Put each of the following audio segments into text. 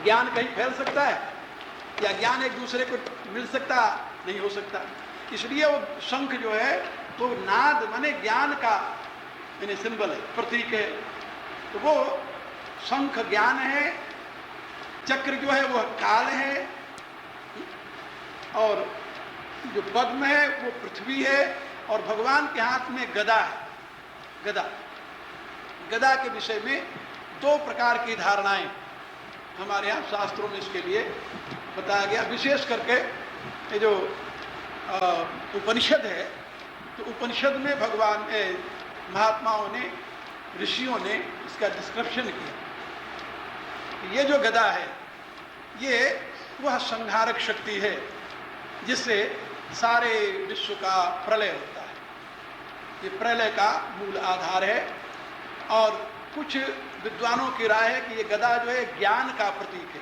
ज्ञान कहीं फैल सकता है या ज्ञान एक दूसरे को मिल सकता? नहीं हो सकता। इसलिए वो शंख जो है तो नाद माने ज्ञान का यानी सिंबल है, प्रतीक है। तो वो शंख ज्ञान है, चक्र जो है वो काल है, और जो पद्म है वो पृथ्वी है, और भगवान के हाथ में गदा है। गदा गदा के विषय में दो प्रकार की धारणाएं हमारे यहाँ शास्त्रों में इसके लिए बताया गया। विशेष करके ये जो उपनिषद है, तो उपनिषद में भगवान महात्माओं ने, ऋषियों ने इसका डिस्क्रिप्शन किया। ये जो गदा है ये वह संहारक शक्ति है जिससे सारे विश्व का प्रलय होता है। ये प्रलय का मूल आधार है। और कुछ विद्वानों की राय है कि ये गदा जो है ज्ञान का प्रतीक है।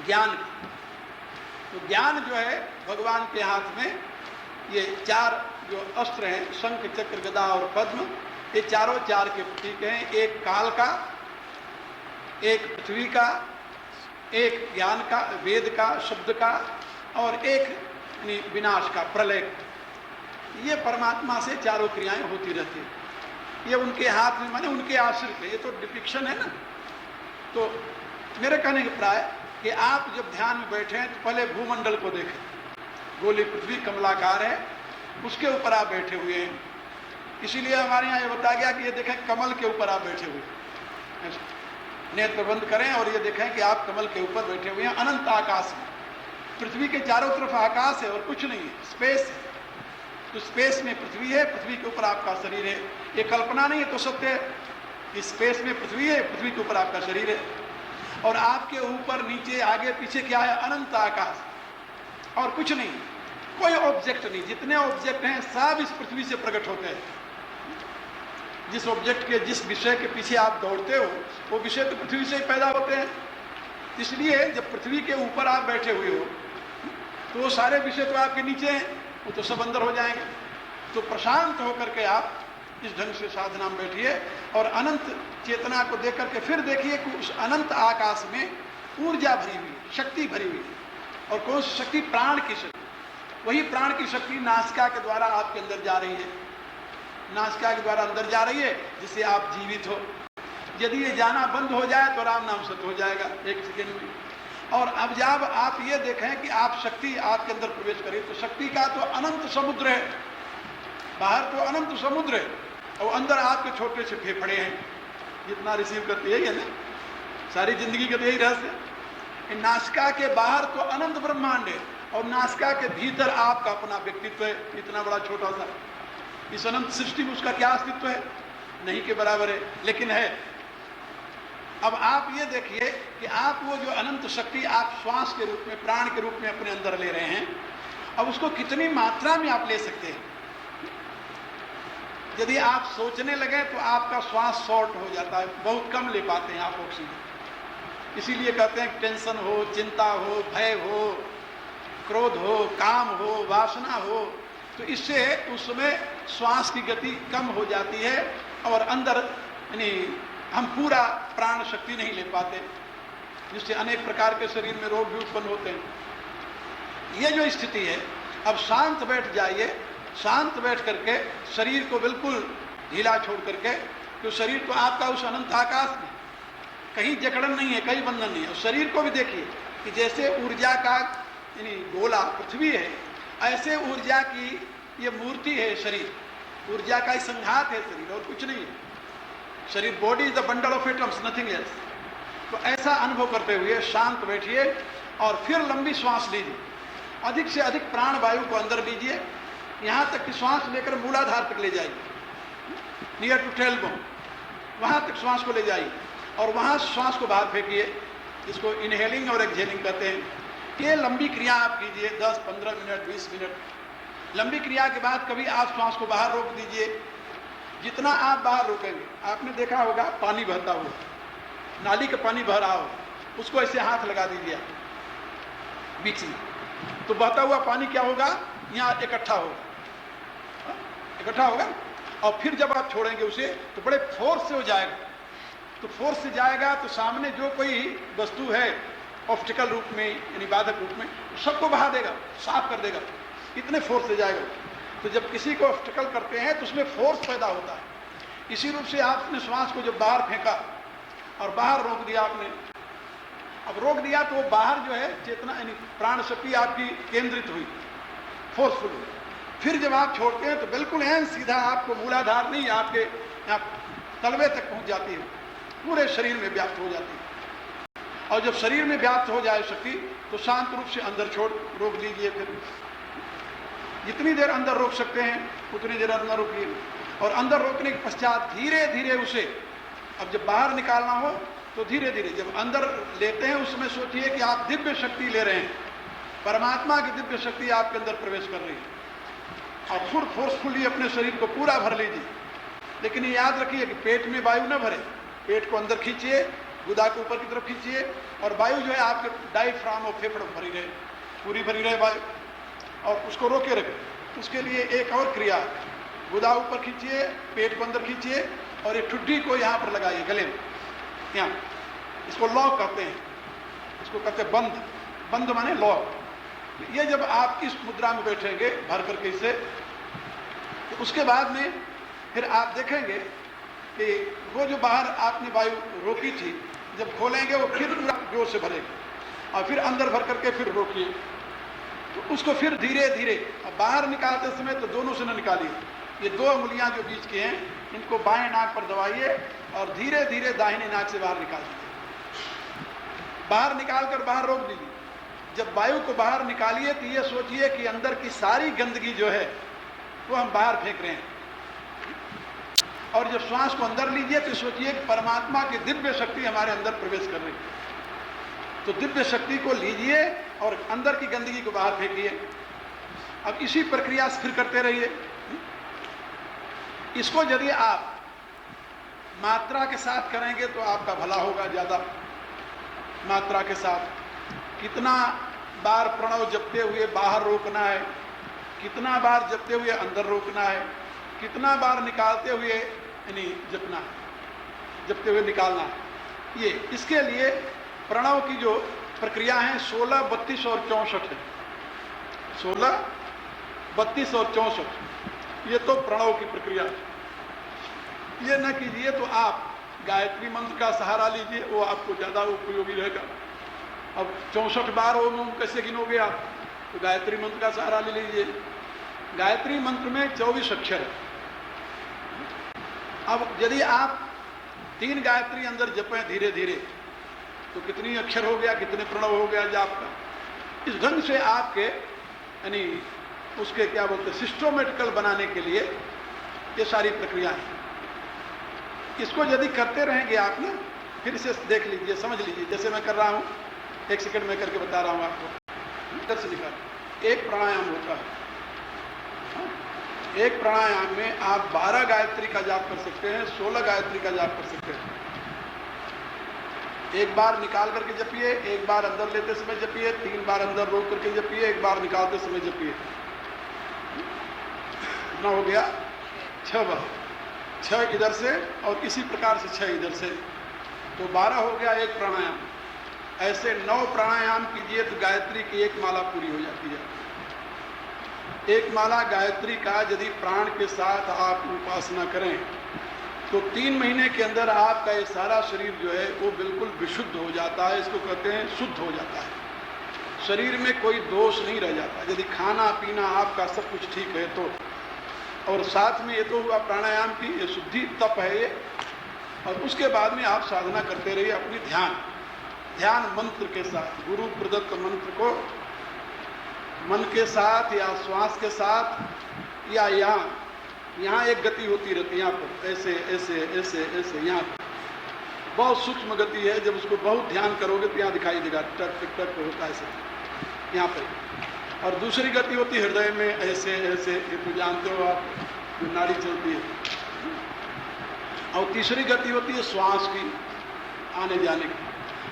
ज्ञान, तो ज्ञान जो है भगवान के हाथ में ये चार जो अस्त्र हैं, शंख चक्र गदा और पद्म, ये चारों चार के प्रतीक हैं। एक काल का, एक पृथ्वी का, एक ज्ञान का, वेद का, शब्द का, और एक विनाश का, प्रलय का। ये परमात्मा से चारों क्रियाएं होती रहती है। ये उनके हाथ में माने उनके आश्रित है। ये तो डिपिक्शन है ना। तो मेरे कहने के प्राय कि आप जब ध्यान में बैठे हैं तो पहले भूमंडल को देखें। गोली पृथ्वी कमलाकार है, उसके ऊपर आप बैठे हुए हैं। इसीलिए हमारे यहाँ ये बताया गया कि ये देखें कमल के ऊपर आप बैठे हुए हैं। नेत्र बंद करें और ये देखें कि आप कमल के ऊपर बैठे हुए हैं अनंत आकाश में। पृथ्वी के चारों तरफ आकाश है और कुछ नहीं है, स्पेस है। तो स्पेस में पृथ्वी है, पृथ्वी के ऊपर आपका शरीर है। ये कल्पना नहीं है तो सत्य है। इस स्पेस में पृथ्वी है, पृथ्वी के ऊपर आपका शरीर है, और आपके ऊपर नीचे आगे पीछे क्या है? अनंत आकाश और कुछ नहीं, कोई ऑब्जेक्ट नहीं। जितने ऑब्जेक्ट हैं सब इस पृथ्वी से प्रकट होते हैं। जिस ऑब्जेक्ट के, जिस विषय के पीछे आप दौड़ते हो वो विषय तो पृथ्वी से ही पैदा होते हैं। इसलिए जब पृथ्वी के ऊपर आप बैठे हुए हो तो वो सारे विषय तो आपके नीचे हैं, वो तो सब अंदर हो जाएंगे। तो प्रशांत होकर के आप इस ढंग से साधना में बैठिए और अनंत चेतना को देख करके फिर देखिए कि उस अनंत आकाश में ऊर्जा भरी हुई, शक्ति भरी हुई। और कौन सी शक्ति? प्राण की शक्ति। वही प्राण की शक्ति नासिका के द्वारा आपके अंदर जा रही है, नासिका के द्वारा अंदर जा रही है, जिससे आप जीवित हो। यदि ये जाना बंद हो जाए तो राम नाम सत्य हो जाएगा एक सेकेंड में। और अब जब आप ये देखें कि आप शक्ति आपके अंदर प्रवेश करें तो शक्ति का तो अनंत समुद्र है। बाहर तो अनंत समुद्र है और अंदर आपके छोटे से फेफड़े हैं, जितना रिसीव करते हैं ना। सारी जिंदगी का तो यही रहस्य। नासिका के बाहर तो अनंत ब्रह्मांड है और नासिका के भीतर आपका अपना व्यक्तित्व है, इतना बड़ा छोटा सा। इस अनंत सृष्टि में उसका क्या अस्तित्व है? नहीं के बराबर है, लेकिन है। अब आप ये देखिए कि आप वो जो अनंत शक्ति आप श्वास के रूप में, प्राण के रूप में अपने अंदर ले रहे हैं, अब उसको कितनी मात्रा में आप ले सकते हैं? यदि आप सोचने लगे तो आपका श्वास शॉर्ट हो जाता है, बहुत कम ले पाते हैं आप ऑक्सीजन। इसीलिए कहते हैं टेंशन हो, चिंता हो, भय हो, क्रोध हो, काम हो, वासना हो, तो इससे उस समय श्वास की गति कम हो जाती है और अंदर यानी हम पूरा प्राण शक्ति नहीं ले पाते, जिससे अनेक प्रकार के शरीर में रोग भी उत्पन्न होते हैं। ये जो स्थिति है, अब शांत बैठ जाइए। शांत बैठ करके शरीर को बिल्कुल ढीला छोड़ करके, तो शरीर तो आपका उस अनंत आकाश में, कहीं जकड़न नहीं है, कहीं बंधन नहीं है। और शरीर को भी देखिए कि जैसे ऊर्जा का यानी गोला पृथ्वी है, ऐसे ऊर्जा की ये मूर्ति है शरीर। ऊर्जा का ही संघात है शरीर और कुछ नहीं है। शरीर, body is the bundle of atoms, nothing else. तो ऐसा अनुभव करते हुए शांत बैठिए और फिर लंबी श्वास लीजिए। अधिक से अधिक प्राण वायु को अंदर लीजिए, यहाँ तक कि श्वास लेकर मूलाधार तक ले जाइए, नियर टू टेलबोन, वहाँ तक श्वास को ले जाइए और वहाँ श्वास को बाहर फेंकिए, जिसको इनहेलिंग और एक्सहेलिंग कहते हैं। ये लंबी क्रिया आप कीजिए, 10, 15 मिनट, 20 मिनट। लंबी क्रिया के बाद कभी आप श्वास को बाहर रोक दीजिए। जितना आप बाहर रोकेंगे, आपने देखा होगा पानी बहता हुआ, नाली का पानी बह रहा हो, उसको ऐसे हाथ लगा दीजिए बीच में, तो बहता हुआ पानी क्या होगा? यहाँ इकट्ठा होगा, इकट्ठा होगा। और फिर जब आप छोड़ेंगे उसे तो बड़े फोर्स से हो जाएगा, तो फोर्स से जाएगा तो सामने जो कोई वस्तु है ऑब्स्टिकल रूप में यानी बाधक रूप में, सबको बहा देगा, साफ कर देगा, इतने फोर्स से जाएगा। तो जब किसी को ऑब्स्टिकल करते हैं तो उसमें फोर्स पैदा होता है। इसी रूप से आपने श्वास को जब बाहर फेंका और बाहर रोक दिया आपने, अब रोक दिया तो वो बाहर जो है चेतना यानी प्राण शक्ति आपकी केंद्रित हुई, फोर्सफुल हुई। फिर जब आप छोड़ते हैं तो बिल्कुल एन सीधा आपको मूलाधार नहीं, आपके यहाँ तलवे तक पहुंच जाती है, पूरे शरीर में व्याप्त हो जाती है। और जब शरीर में व्याप्त हो जाए शक्ति तो शांत रूप से अंदर छोड़ रोक दीजिए। फिर जितनी देर अंदर रोक सकते हैं उतनी देर अंदर रोकिए, और अंदर रोकने के पश्चात धीरे धीरे उसे, अब जब बाहर निकालना हो तो धीरे धीरे, जब अंदर लेते हैं उसमें सोचिए कि आप दिव्य शक्ति ले रहे हैं, परमात्मा की दिव्य शक्ति आपके अंदर प्रवेश कर रही है, और फुल फोर्सफुली अपने शरीर को पूरा भर लीजिए। लेकिन ये याद रखिए कि पेट में वायु न भरे, पेट को अंदर खींचिए, गुदा को ऊपर की तरफ खींचिए, और वायु जो है आपके डायफ्राम और फेफड़ों में भरी रहे, पूरी भरी रहे वायु, और उसको रोके रखें। उसके लिए एक और क्रिया, गुदा ऊपर खींचिए, पेट को अंदर खींचिए, और एक ठुड्डी को यहाँ पर लगाइए गले में, यहाँ, इसको लॉक कहते हैं, इसको कहते हैं बंद, बंद माने लॉक। ये जब आप इस मुद्रा में बैठेंगे भर करके इसे, तो उसके बाद में फिर आप देखेंगे कि वो जो बाहर आपने वायु रोकी थी, जब खोलेंगे वो फिर पूरा जोर से भरेगा, और फिर अंदर भर करके फिर रोकिए, तो उसको फिर धीरे धीरे, अब बाहर निकालते समय तो दोनों से न निकालिए, ये दो उंगलियां जो बीच की हैं इनको बाएं नाक पर दबाइए और धीरे धीरे दाहिने नाक से बाहर निकाल दीजिए। बाहर निकालकर बाहर रोक दीजिए। जब वायु को बाहर निकालिए तो ये सोचिए कि अंदर की सारी गंदगी जो है वो हम बाहर फेंक रहे हैं, और जब श्वास को अंदर लीजिए तो सोचिए कि परमात्मा की दिव्य शक्ति हमारे अंदर प्रवेश कर रही है। तो दिव्य शक्ति को लीजिए और अंदर की गंदगी को बाहर फेंकिए। अब इसी प्रक्रिया से फिर करते रहिए। इसको यदि आप मात्रा के साथ करेंगे तो आपका भला होगा, ज्यादा मात्रा के साथ। कितना बार प्रणव जपते हुए बाहर रोकना है, कितना बार जपते हुए अंदर रोकना है, कितना बार निकालते हुए यानी जपना है, जपते हुए निकालना है। ये इसके लिए प्रणव की जो प्रक्रिया है 16, 32 और 64 है। 16, 32 और 64 ये तो प्रणव की प्रक्रिया है। ये न कीजिए तो आप गायत्री मंत्र का सहारा लीजिए, वो आपको ज्यादा उपयोगी रहेगा। अब 64 बार ओम कैसे गिनोगे आप, तो गायत्री मंत्र का सहारा ले लीजिए। गायत्री मंत्र में 24 अक्षर है। अब यदि आप 3 गायत्री अंदर जपें धीरे धीरे तो कितनी अक्षर हो गया, कितने प्रणव हो गया जाप का। इस ढंग से आपके यानी उसके क्या बोलते हैं सिस्टोमेटिकल बनाने के लिए ये सारी प्रक्रिया है। इसको यदि करते रहेंगे आप ना, फिर इसे देख लीजिए, समझ लीजिए, जैसे मैं कर रहा हूं, 1 सेकंड में करके बता रहा हूं आपको। इधर से निकाल, एक प्राणायाम होता है। एक प्राणायाम में आप 12 गायत्री का जाप कर सकते हैं, 16 गायत्री का जाप कर सकते हैं। एक बार निकाल करके जपिए, एक बार अंदर लेते समय जपिए, 3 बार अंदर रोक करके जपिए, एक बार निकालते समय जपिए। कितना हो गया? 6 बार, 6 इधर से और इसी प्रकार से 6 इधर से, तो 12 हो गया एक प्राणायाम। ऐसे 9 प्राणायाम कीजिए तो गायत्री की एक माला पूरी हो जाती है। एक माला गायत्री का यदि प्राण के साथ आप उपासना करें तो 3 महीने के अंदर आपका ये सारा शरीर जो है वो बिल्कुल विशुद्ध हो जाता है। इसको कहते हैं शुद्ध हो जाता है। शरीर में कोई दोष नहीं रह जाता यदि खाना पीना आपका सब कुछ ठीक है तो। और साथ में ये तो हुआ प्राणायाम की ये शुद्धि तप है ये। और उसके बाद में आप साधना करते रहिए अपनी ध्यान मंत्र के साथ, गुरु प्रदत्त मंत्र को मन के साथ या श्वास के साथ या यहाँ एक गति होती रहती है, यहाँ पर ऐसे ऐसे ऐसे ऐसे, यहाँ बहुत सूक्ष्म गति है। जब उसको बहुत ध्यान करोगे तो यहाँ दिखाई देगा, टक टक टक होता है ऐसे यहाँ पर। और दूसरी गति होती है हृदय में ऐसे ऐसे, ये तो जानते हो आप, जो नाड़ी चलती है। और तीसरी गति होती है श्वास की आने जाने की।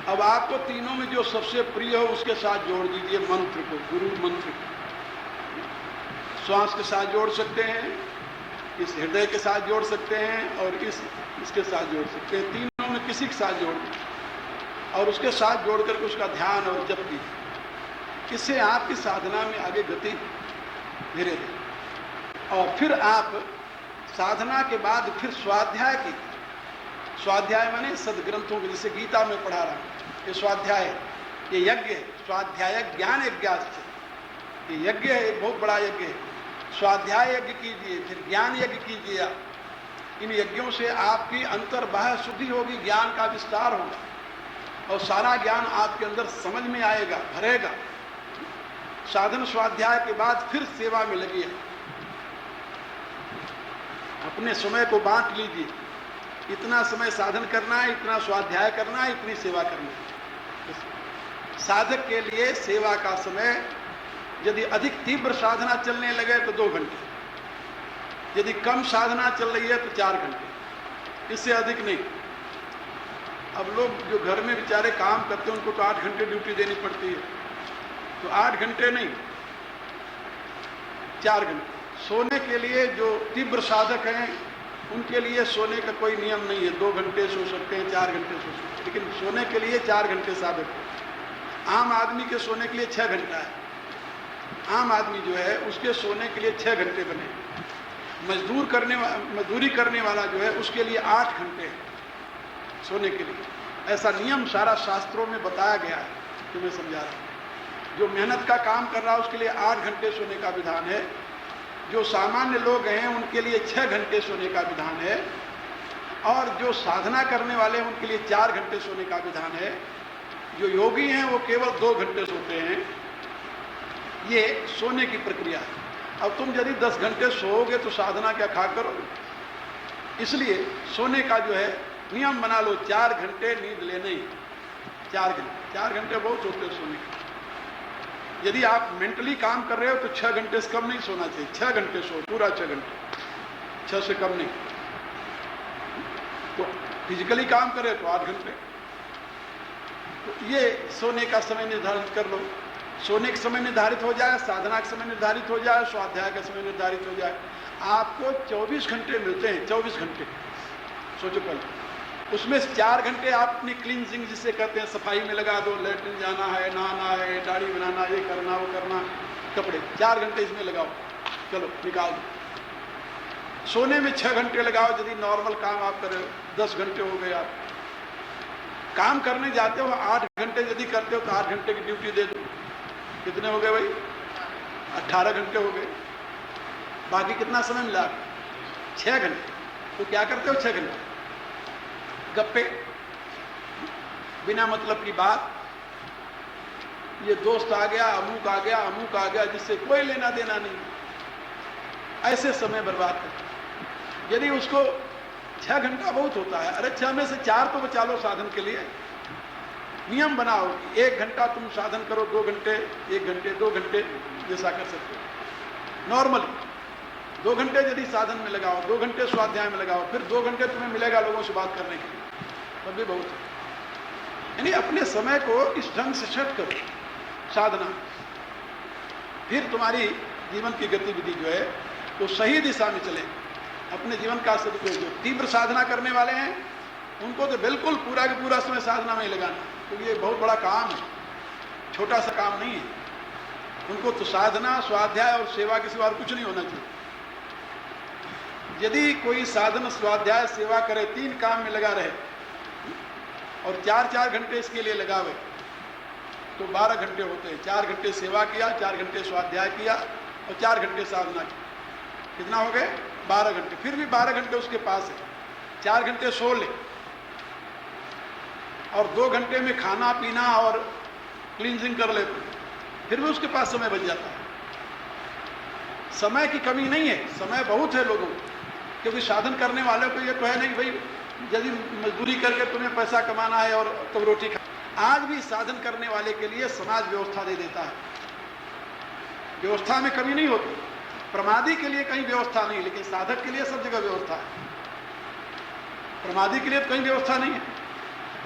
अब आपको तीनों में जो सबसे प्रिय हो उसके साथ जोड़ दीजिए मंत्र को, गुरु मंत्र को। श्वास के साथ जोड़ सकते हैं, इस हृदय के साथ जोड़ सकते हैं और इसके साथ जोड़ सकते हैं। तीनों में किसी के साथ जोड़ दीजिए और उसके साथ जोड़ करके उसका ध्यान और जप कीजिए। इससे आपकी साधना में आगे गति धीरे धीरे। और फिर आप साधना के बाद फिर स्वाध्याय कीजिए। स्वाध्याय माने सदग्रंथों के, जैसे गीता में पढ़ा रहा हूँ, ये स्वाध्याय है, ये यज्ञ है। स्वाध्याय ज्ञान यज्ञास्ते, ये यज्ञ है, एक बहुत बड़ा यज्ञ है। स्वाध्याय यज्ञ कीजिए, फिर ज्ञान यज्ञ कीजिए। इन यज्ञों से आपकी अंतर्बाह्य शुद्धि होगी, ज्ञान का विस्तार होगा और सारा ज्ञान आपके अंदर समझ में आएगा, भरेगा। साधन स्वाध्याय के बाद फिर सेवा में लगिए। अपने समय को बांट लीजिए, इतना समय साधन करना है, इतना स्वाध्याय करना है, इतनी सेवा करनी है। साधक के लिए सेवा का समय, यदि अधिक तीव्र साधना चलने लगे तो 2 घंटे, यदि कम साधना चल रही है तो 4 घंटे, इससे अधिक नहीं। अब लोग जो घर में बेचारे काम करते हैं उनको तो 8 घंटे ड्यूटी देनी पड़ती है, तो 8 घंटे नहीं, 4 घंटे। सोने के लिए जो तीव्र साधक हैं उनके लिए सोने का कोई नियम नहीं है, 2 घंटे सो सकते हैं, 4 घंटे सो सकते हैं, लेकिन सोने के लिए 4 घंटे साधक है। आम आदमी के सोने के लिए 6 घंटा है। आम आदमी जो है उसके सोने के लिए 6 घंटे बने। मजदूरी करने वाला जो है उसके लिए 8 घंटे है सोने के लिए। ऐसा नियम सारा शास्त्रों में बताया गया है, जो मैं समझा रहा हूँ। जो मेहनत का काम कर रहा है उसके लिए 8 घंटे सोने का विधान है। जो सामान्य लोग हैं उनके लिए 6 घंटे सोने का विधान है। और जो साधना करने वाले हैं उनके लिए 4 घंटे सोने का विधान है। जो योगी हैं वो केवल 2 घंटे सोते हैं। ये सोने की प्रक्रिया है। अब तुम यदि 10 घंटे सोओगे तो साधना क्या खा करोगे? इसलिए सोने का जो है नियम बना लो, 4 घंटे नींद लेने ही। 4 घंटे बहुत होते हैं सोने के। यदि आप मेंटली काम कर रहे हो तो 6 घंटे से कम नहीं सोना चाहिए। 6 घंटे सो, पूरा 6 घंटे, 6 से कम नहीं। तो फिजिकली काम करे तो 8 घंटे। तो ये सोने का समय निर्धारित कर लो। सोने का समय निर्धारित हो जाए, साधना का समय निर्धारित हो जाए, स्वाध्याय का समय निर्धारित हो जाए, आपको 24 घंटे मिलते हैं। 24 घंटे सोचो पहले। उसमें 4 घंटे आप अपनी क्लींजिंग जिसे कहते हैं सफाई में लगा दो। लेटरिन जाना है, नहाना है, दाढ़ी बनाना, ये करना वो करना, कपड़े, 4 घंटे इसमें लगाओ, चलो निकाल दो। सोने में 6 घंटे लगाओ। यदि नॉर्मल काम आप कर रहे हो 10 घंटे हो गए। आप काम करने जाते हो 8 घंटे यदि करते हो तो 8 घंटे की ड्यूटी दे दो। कितने हो गए भाई? 18 घंटे हो गए। बाकी कितना समय मिला? 6 घंटे। तो क्या करते हो 6 घंटे? गप्पे, बिना मतलब की बात। ये दोस्त आ गया, अमुक आ गया, अमुक आ गया, जिससे कोई लेना देना नहीं। ऐसे समय बर्बाद करते। यदि उसको 6 घंटा बहुत होता है, अरे 6 में से 4 तो बचा लो साधन के लिए। नियम बनाओ, 1 घंटा तुम साधन करो, 2 घंटे, 1 घंटे, 2 घंटे, जैसा कर सकते हो। नॉर्मल 2 घंटे यदि साधन में लगाओ, 2 घंटे स्वाध्याय में लगाओ, फिर 2 घंटे तुम्हें मिलेगा लोगों से बात करने के लिए, तब भी बहुत है। यानी अपने समय को इस ढंग से सेट करो साधना, फिर तुम्हारी जीवन की गतिविधि जो है वो सही दिशा में चले। अपने जीवन का सदुपयोग। जो तीव्र साधना करने वाले हैं उनको तो बिल्कुल पूरा का पूरा समय साधना में ही लगाना, क्योंकि ये बहुत बड़ा काम है, छोटा सा काम नहीं है। उनको तो साधना, स्वाध्याय और सेवा के सिवा कुछ नहीं होना चाहिए। यदि कोई साधन, स्वाध्याय, सेवा करे, 3 काम में लगा रहे और 4-4 घंटे इसके लिए लगावे तो 12 घंटे होते हैं। 4 घंटे सेवा किया, 4 घंटे स्वाध्याय किया और 4 घंटे साधना की, कितना हो गए? 12 घंटे। फिर भी 12 घंटे उसके पास है, 4 घंटे सो ले और 2 घंटे में खाना पीना और क्लींजिंग कर ले, फिर भी उसके पास समय बच जाता है। समय की कमी नहीं है, समय बहुत है लोगों को, क्योंकि साधन करने वालों को ये तो है नहीं भाई यदि मजदूरी करके तुम्हें पैसा कमाना है और तब रोटी खा। आज भी साधन करने वाले के लिए समाज व्यवस्था दे देता है, व्यवस्था में कमी नहीं होती। प्रमादी के लिए कहीं व्यवस्था नहीं, लेकिन साधक के लिए सब जगह व्यवस्था है। प्रमादी के लिए तो कहीं व्यवस्था नहीं है।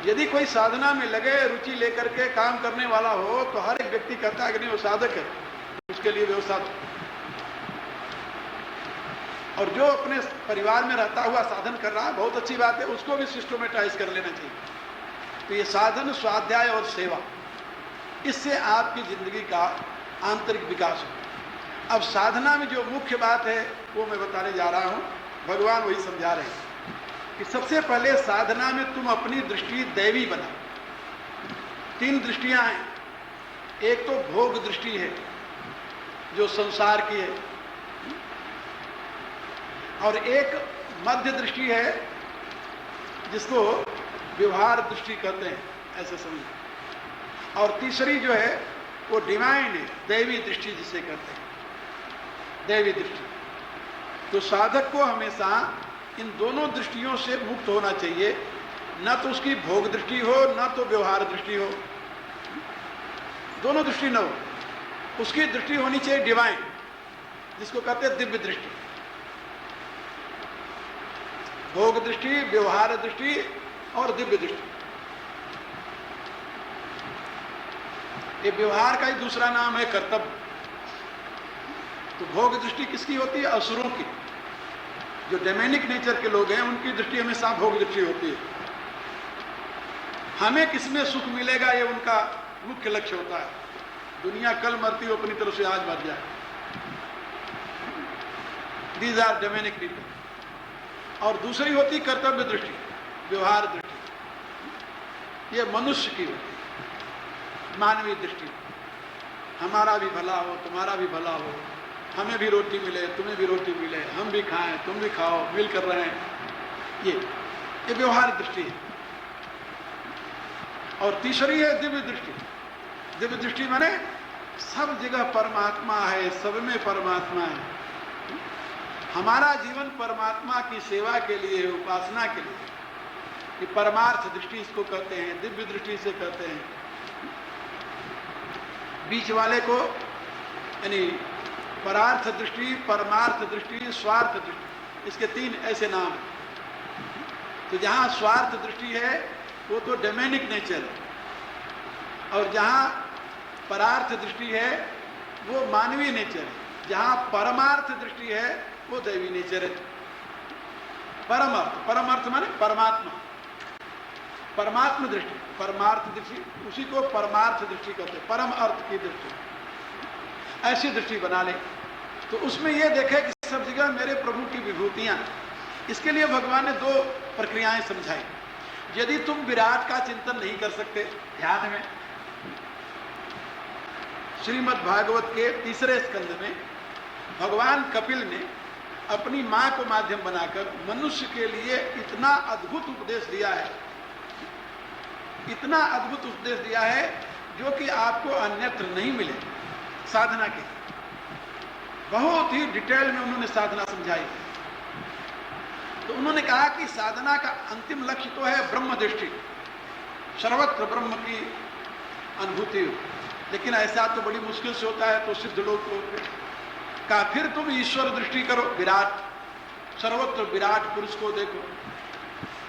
यदि कोई साधना में लगे, रुचि लेकर के काम करने वाला हो तो हर एक व्यक्ति कहता है कि नहीं वो साधक है, उसके लिए व्यवस्था। और जो अपने परिवार में रहता हुआ साधन कर रहा है बहुत अच्छी बात है, उसको भी सिस्टमेटाइज कर लेना चाहिए। तो ये साधन, स्वाध्याय और सेवा, इससे आपकी जिंदगी का आंतरिक विकास हो। अब साधना में जो मुख्य बात है वो मैं बताने जा रहा हूं, भगवान वही समझा रहे हैं कि सबसे पहले साधना में तुम अपनी दृष्टि दैवी बनाओ। 3 दृष्टियां हैं। एक तो भोग दृष्टि है जो संसार की है, और एक मध्य दृष्टि है जिसको व्यवहार दृष्टि कहते हैं, ऐसे समझ। और तीसरी जो है वो डिवाइन है, दैवी दृष्टि जिसे कहते हैं, दैवी दृष्टि। तो साधक को हमेशा इन दोनों दृष्टियों से मुक्त होना चाहिए, न तो उसकी भोग दृष्टि हो न तो व्यवहार दृष्टि हो, दोनों दृष्टि न हो। उसकी दृष्टि होनी चाहिए डिवाइन, जिसको कहते हैं दिव्य दृष्टि। भोग दृष्टि, व्यवहार दृष्टि और दिव्य दृष्टि। ये व्यवहार का ही दूसरा नाम है कर्तव्य। तो भोग दृष्टि किसकी होती है? असुरों की। जो डेमेनिक नेचर के लोग हैं उनकी दृष्टि हमेशा भोग दृष्टि होती है। हमें किसमें सुख मिलेगा ये उनका मुख्य लक्ष्य होता है। दुनिया कल मरती हो, अपनी तरफ से आज मर जाए। These are demonic people. और दूसरी होती कर्तव्य दृष्टि, व्यवहार दृष्टि। ये मनुष्य की होती है, मानवीय दृष्टि। हमारा भी भला हो, तुम्हारा भी भला हो, हमें भी रोटी मिले, तुम्हें भी रोटी मिले, हम भी खाएं, तुम भी खाओ, मिल कर रहे हैं। ये व्यवहार दृष्टि है। और तीसरी है दिव्य दृष्टि। दिव्य दृष्टि माने सब जगह परमात्मा है, सब में परमात्मा है। हमारा जीवन परमात्मा की सेवा के लिए, उपासना के लिए। ये परमार्थ दृष्टि इसको कहते हैं, दिव्य दृष्टि से कहते हैं। बीच वाले को यानी परार्थ दृष्टि, परमार्थ दृष्टि, स्वार्थ दृष्टि, इसके 3 ऐसे नाम हैं। तो जहां स्वार्थ दृष्टि है वो तो डेमेनिक नेचर है, और जहां परार्थ दृष्टि है वो मानवीय नेचर है। जहां परमार्थ दृष्टि है वो दैवी नेचर है। परमार्थ, परमार्थ माने परमात्मा, परमात्मा दृष्टि, परमार्थ दृष्टि, उसी को परमार्थ दृष्टि कहते हैं, परम अर्थ की दृष्टि। ऐसी दृष्टि बना ले तो उसमें यह देखे कि सब जगह मेरे प्रभु की विभूतियां। इसके लिए भगवान ने 2 प्रक्रियाएं समझाई। यदि तुम विराट का चिंतन नहीं कर सकते ध्यान में, श्रीमद् भागवत के 3रे स्कंद में भगवान कपिल ने अपनी मां को माध्यम बनाकर मनुष्य के लिए इतना अद्भुत उपदेश दिया है, इतना अद्भुत उपदेश दिया है जो कि आपको अन्यत्र नहीं मिले। साधना के बहुत ही डिटेल में उन्होंने साधना समझाई। तो उन्होंने कहा कि साधना का अंतिम लक्ष्य तो है ब्रह्म दृष्टि, सर्वत्र ब्रह्म की अनुभूति हो। लेकिन ऐसा तो बड़ी मुश्किल से होता है। तो सिद्ध लोग को कहा फिर तुम ईश्वर दृष्टि करो, विराट, सर्वत्र विराट पुरुष को देखो।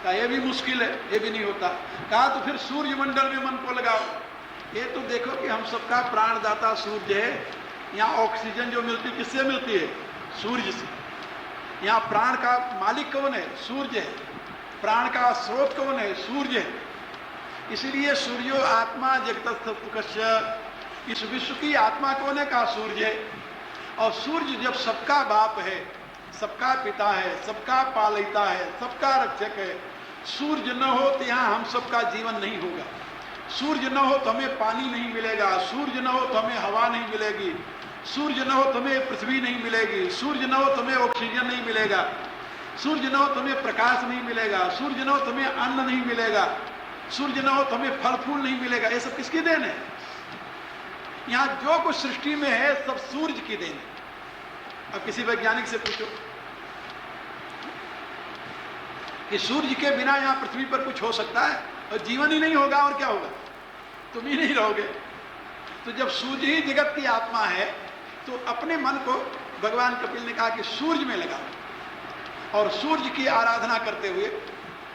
कहा यह भी मुश्किल है, ये भी नहीं होता। कहा तो फिर सूर्य मंडल में मन को लगाओ। ये तो देखो कि हम सबका प्राणदाता सूर्य है। यहाँ ऑक्सीजन जो मिलती किससे मिलती है? सूर्य से। यहाँ प्राण का मालिक कौन है? सूर्य है। प्राण का स्रोत कौन है? सूर्य है। इसलिए सूर्यो आत्मा जगतस्तुकस्य, इस विश्व की आत्मा कौन है? कहा सूर्य है। और सूर्य जब सबका बाप है, सबका पिता है, सबका पालिता है, सबका रक्षक है, सूर्य न हो तो यहाँ हम सबका जीवन नहीं होगा। सूर्य न हो तो हमें पानी नहीं मिलेगा, सूर्य न हो तो हमें हवा नहीं मिलेगी, सूर्य न हो तो हमें पृथ्वी नहीं मिलेगी, सूर्य न हो तो हमें ऑक्सीजन नहीं मिलेगा, सूर्य न हो तो हमें प्रकाश नहीं मिलेगा, सूर्य न हो तो हमें अन्न नहीं मिलेगा, सूर्य न हो तो हमें फल फूल नहीं मिलेगा। ये सब किसकी देन है? यहाँ जो कुछ सृष्टि में है सब सूर्य की देन है। अब किसी वैज्ञानिक से पूछो कि सूर्य के बिना यहाँ पृथ्वी पर कुछ हो सकता है? और जीवन ही नहीं होगा और क्या होगा? तुम ही नहीं रहोगे। तो जब सूर्य ही जगत की आत्मा है तो अपने मन को भगवान कपिल ने कहा कि सूर्य में लगाओ। और सूर्य की आराधना करते हुए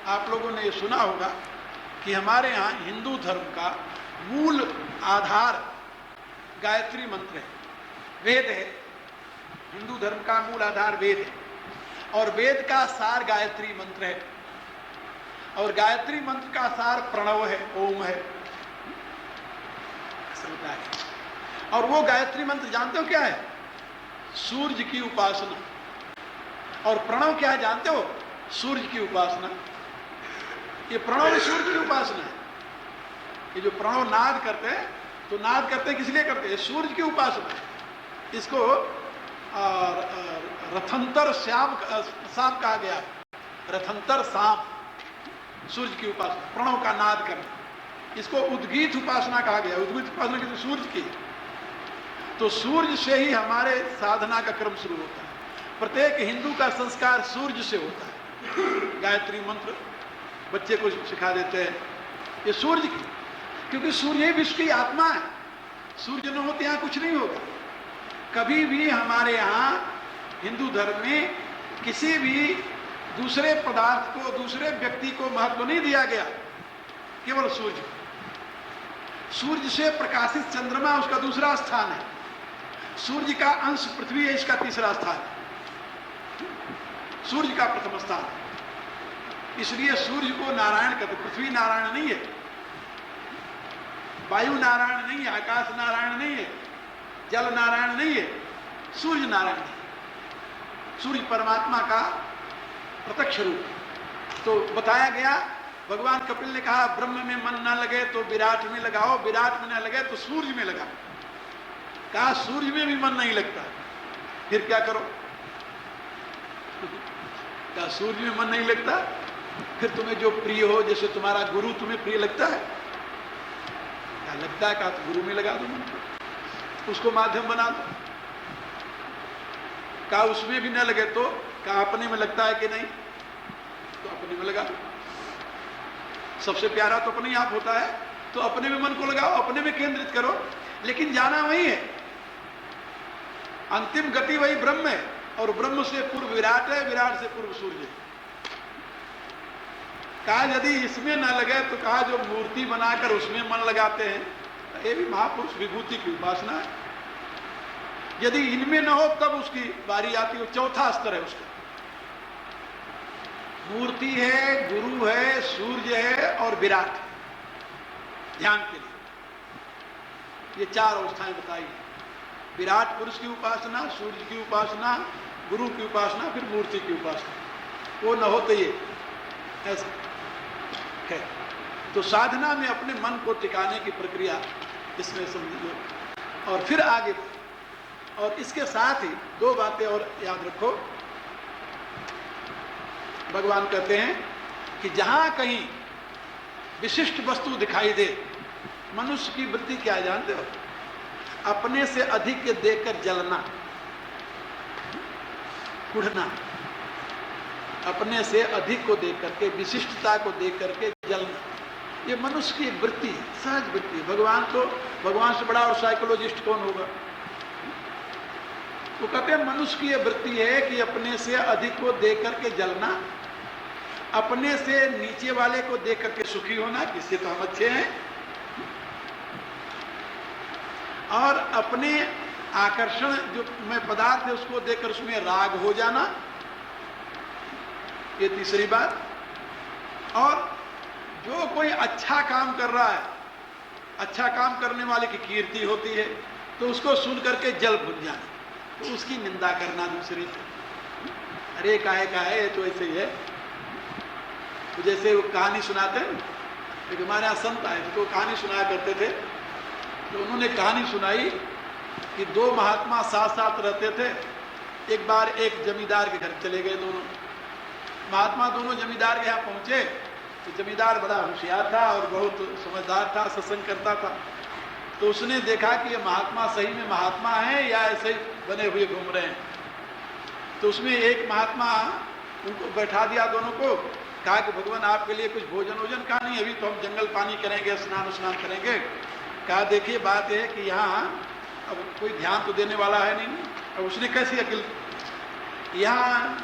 आप लोगों ने ये सुना होगा कि हमारे यहाँ हिंदू धर्म का मूल आधार गायत्री मंत्र है, वेद है। हिंदू धर्म का मूल आधार वेद है। और वेद का सार गायत्री मंत्र है, और गायत्री मंत्र का सार प्रणव है, ओम है। और वो गायत्री मंत्र जानते हो क्या है? सूर्य की उपासना। और प्रणव क्या है जानते हो? सूर्य की उपासना। ये प्रणव सूर्य की उपासना है। ये जो प्रणव नाद करते हैं, तो नाद करते हैं किस लिए करते हैं? सूर्य की उपासना है। इसको रथंतर सांप कहा गया। रथंतर सांप, सूर्य की उपासना, प्रणव का नाद करना। इसको उद्गीत उपासना कहा गया। उद्गीत उपासना की सूर्य की। तो सूर्य से ही हमारे साधना का क्रम शुरू होता है। प्रत्येक हिंदू का संस्कार सूर्य से होता है। गायत्री मंत्र बच्चे को सिखा देते हैं, ये सूर्य की, क्योंकि सूर्य ही विश्व की आत्मा है। सूर्य न होते यहाँ कुछ नहीं होगा। कभी भी हमारे यहाँ हिंदू धर्म में किसी भी दूसरे पदार्थ को, दूसरे व्यक्ति को महत्व नहीं दिया गया, केवल सूर्य। सूर्य से प्रकाशित चंद्रमा उसका दूसरा स्थान है। सूर्य का अंश पृथ्वी है, इसका तीसरा स्थान है। सूर्य का प्रथम स्थान है। इसलिए सूर्य को नारायण कहते। पृथ्वी नारायण नहीं है, वायु नारायण नहीं है, आकाश नारायण नहीं है, जल नारायण नहीं है, सूर्य नारायण है। सूर्य परमात्मा का प्रत्यक्ष रूप। तो बताया गया, भगवान कपिल ने कहा ब्रह्म में मन ना लगे तो विराट में लगाओ, विराट में ना लगे तो सूर्य में लगाओ। कहा सूर्य में भी मन नहीं लगता, फिर क्या करो? कहा सूर्य में मन नहीं लगता, फिर तुम्हें जो प्रिय हो, जैसे तुम्हारा गुरु तुम्हें प्रिय लगता है, क्या लगता है? कहा तो गुरु में लगा दो मन, उसको माध्यम बना दो। कहा उसमें भी न लगे तो? कहा अपने में लगता है कि नहीं, तो अपने में लगा दो। सबसे प्यारा तो अपने आप होता है, तो अपने में मन को लगाओ, अपने में केंद्रित करो, लेकिन जाना वही है। अंतिम गति वही ब्रह्म है, और ब्रह्म से पूर्व विराट है, विराट से पूर्व सूर्य है। कहा यदि इसमें न लगे तो कहा जो मूर्ति बनाकर उसमें मन लगाते हैं, ये भी महापुरुष विभूति की उपासना है। यदि इनमें न हो तब उसकी बारी आती है, चौथा स्तर है उसका। मूर्ति है, गुरु है, सूर्य है और विराट, ध्यान के लिए ये चार अवस्थाएं बताई। विराट पुरुष की उपासना, सूर्य की उपासना, गुरु की उपासना, फिर मूर्ति की उपासना। वो न हो तो ये ऐसा है। तो साधना में अपने मन को टिकाने की प्रक्रिया इसमें समझिए, और फिर आगे। और इसके साथ ही दो बातें और याद रखो। भगवान कहते हैं कि जहां कहीं विशिष्ट वस्तु दिखाई दे, मनुष्य की वृत्ति क्या है जानते हो? अपने से अधिक के देखकर जलना, कुढ़ना। अपने से अधिक को देख करके, विशिष्टता को देख करके जलना, ये मनुष्य की वृत्ति है, सहज वृत्ति है। भगवान से बड़ा और साइकोलॉजिस्ट कौन होगा? तो कहते हैं मनुष्य की यह वृत्ति है कि अपने से अधिक को देख करके जलना, अपने से नीचे वाले को देख करके सुखी होना, किससे तो हम अच्छे हैं, और अपने आकर्षण जो में पदार्थ है उसको देखकर उसमें राग हो जाना, ये तीसरी बात। और जो कोई अच्छा काम कर रहा है, अच्छा काम करने वाले की कीर्ति होती है, तो उसको सुन करके जल भुन जाना, तो उसकी निंदा करना दूसरे से। अरे काहे काहे, तो ऐसे ही है। तो जैसे वो कहानी सुनाते हैं, एक हमारे यहाँ संत आए तो कहानी सुनाया करते थे। तो उन्होंने कहानी सुनाई कि दो महात्मा साथ साथ रहते थे। एक बार एक जमींदार के घर चले गए दोनों महात्मा। दोनों जमींदार के यहाँ पहुंचे तो जमींदार बड़ा होशियार था और बहुत समझदार था, सत्संग करता था। तो उसने देखा कि ये महात्मा सही में महात्मा है या ऐसे ही बने हुए घूम रहे हैं। तो उसमें एक महात्मा उनको बैठा दिया दोनों को, कहा कि भगवान आपके लिए कुछ भोजन वोजन का नहीं, अभी तो हम जंगल पानी करेंगे, स्नान करेंगे। कहा देखिए बात है कि यहाँ अब कोई ध्यान तो देने वाला है नहीं। अब उसने कैसी अकल, यहाँ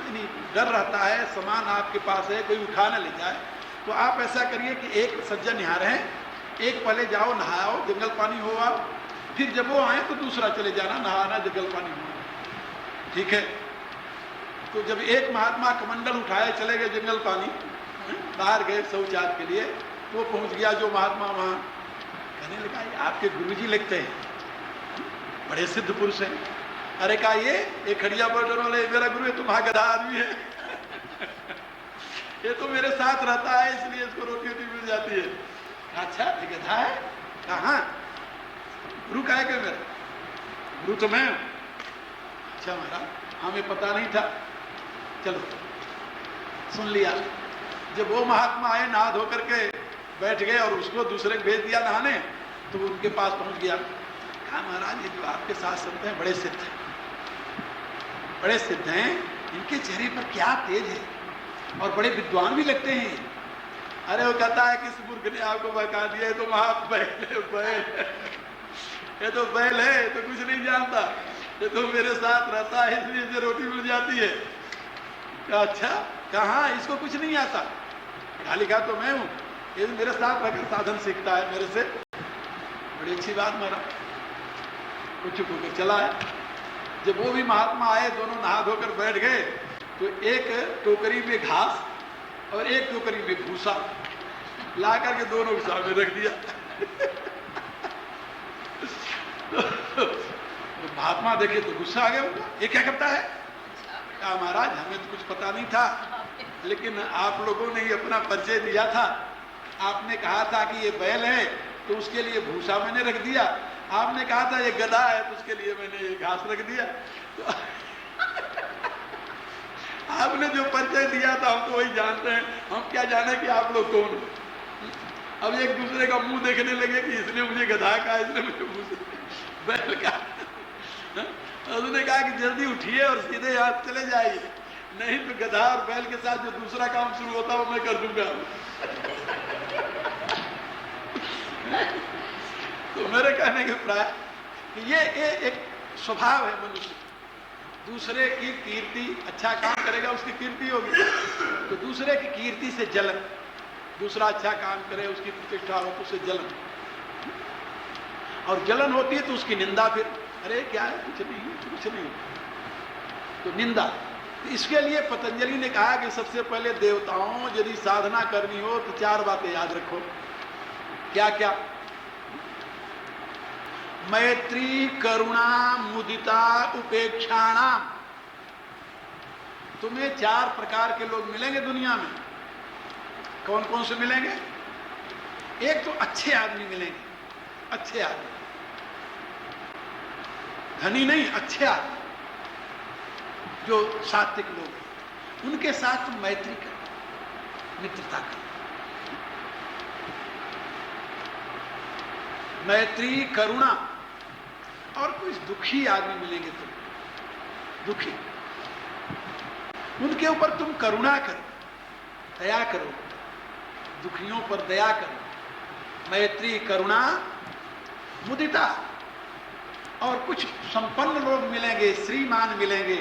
डर रहता है, सामान आपके पास है, कोई उठा ना ले जाए, तो आप ऐसा करिए कि एक सज्जन यहाँ रहे, एक पहले जाओ नहाओ, जंगल पानी हो आओ, फिर जब वो आए तो दूसरा चले जाना, नहाना जंगल पानी हो। ठीक है। तो जब एक महात्मा कमंडल उठाए चले गए जंगल पानी, बाहर गए शौचालय के लिए, तो पहुंच गया जो महात्मा वहां, कहने लगा ये आपके गुरुजी लगते हैं, बड़े सिद्ध पुरुष हैं। अरे कहा ये खड़िया बॉर्डर वाले मेरा गुरु है, तो महागधा आदमी है ये तो मेरे साथ रहता है इसलिए इसको रोटी वोटी मिल जाती है। अच्छा ये गधा है? कहाँ? गुरु का है क्या मेरा? गुरु तो मैं हूं। अच्छा महाराज हमें पता नहीं था, चलो सुन लिया। जब वो महात्मा आए नहा धो करके बैठ गए और उसको दूसरे को भेज दिया नहाने, तो उनके पास पहुंच गया, कहा महाराज ये जो आपके साथ संत हैं बड़े सिद्ध हैं, बड़े सिद्ध हैं, इनके चेहरे पर क्या तेज है और बड़े विद्वान भी लगते हैं। अरे वो कहता है कि इस मूर्ख ने आपको बता दिया, तो बैल ये तो बैल है, तो कुछ नहीं जानता, ये तो मेरे साथ रहता है इसलिए इसे रोटी मिल जाती है। अच्छा कहाँ? इसको कुछ नहीं आता। कहा लिखा तो मैं हूँ, ये मेरे साथ रहकर साधन सीखता है मेरे से। बड़ी अच्छी बात मारा, कुछ चुप होकर चला है। जब वो भी महात्मा आए, दोनों नहा धोकर बैठ गए, तो एक टोकरी में घास और एक टोकरी में भूसा ला करके दोनों के सामने रख दिया तो महात्मा देखे तो गुस्सा आ गया उनका, ये क्या करता है? कहा महाराज हमें तो कुछ पता नहीं था, लेकिन आप लोगों ने ही अपना परिचय दिया था, आपने कहा था कि ये बैल है तो उसके लिए भूसा मैंने रख दिया, आपने कहा था ये गधा है तो उसके लिए मैंने ये घास रख दिया। तो आपने जो परिचय दिया था हम तो वही जानते हैं, हम क्या जाने कि आप लोग कौन हो। अब एक दूसरे का मुंह देखने लगे कि इसने मुझे गधा कहा, इसने मुझे बैल कहा। उसने कहा कि जल्दी उठिए और सीधे यहाँ चले जाइए, नहीं तो गधा और बैल के साथ जो दूसरा काम शुरू होता है वो मैं कर दूंगा। तो मेरे कहने के प्राय कि ये एक स्वभाव है मनुष्य, दूसरे की कीर्ति, अच्छा काम करेगा उसकी कीर्ति होगी, तो दूसरे की कीर्ति से जलन, दूसरा अच्छा काम करे उसकी प्रतिष्ठा हो तो उसे जलन, और जलन होती है तो उसकी निंदा, फिर अरे क्या है कुछ नहीं कुछ नहीं, तो निंदा। तो इसके लिए पतंजलि ने कहा कि सबसे पहले देवताओं यदि साधना करनी हो तो 4 बातें याद रखो। क्या क्या? मैत्री, करुणा, मुदिता, उपेक्षाणाम। तुम्हें 4 प्रकार के लोग मिलेंगे दुनिया में। कौन कौन से मिलेंगे? एक तो अच्छे आदमी मिलेंगे, अच्छे आदमी, धनी नहीं, अच्छे आदमी जो सात्विक लोग हैं, उनके साथ तुम मैत्री करो, मित्रता करो। मैत्री, करुणा, और कुछ दुखी आदमी मिलेंगे तुम, दुखी, उनके ऊपर तुम करुणा करो, दया करो, दुखियों पर दया करो। मैत्री, करुणा, मुदिता। और कुछ संपन्न लोग मिलेंगे, श्रीमान मिलेंगे,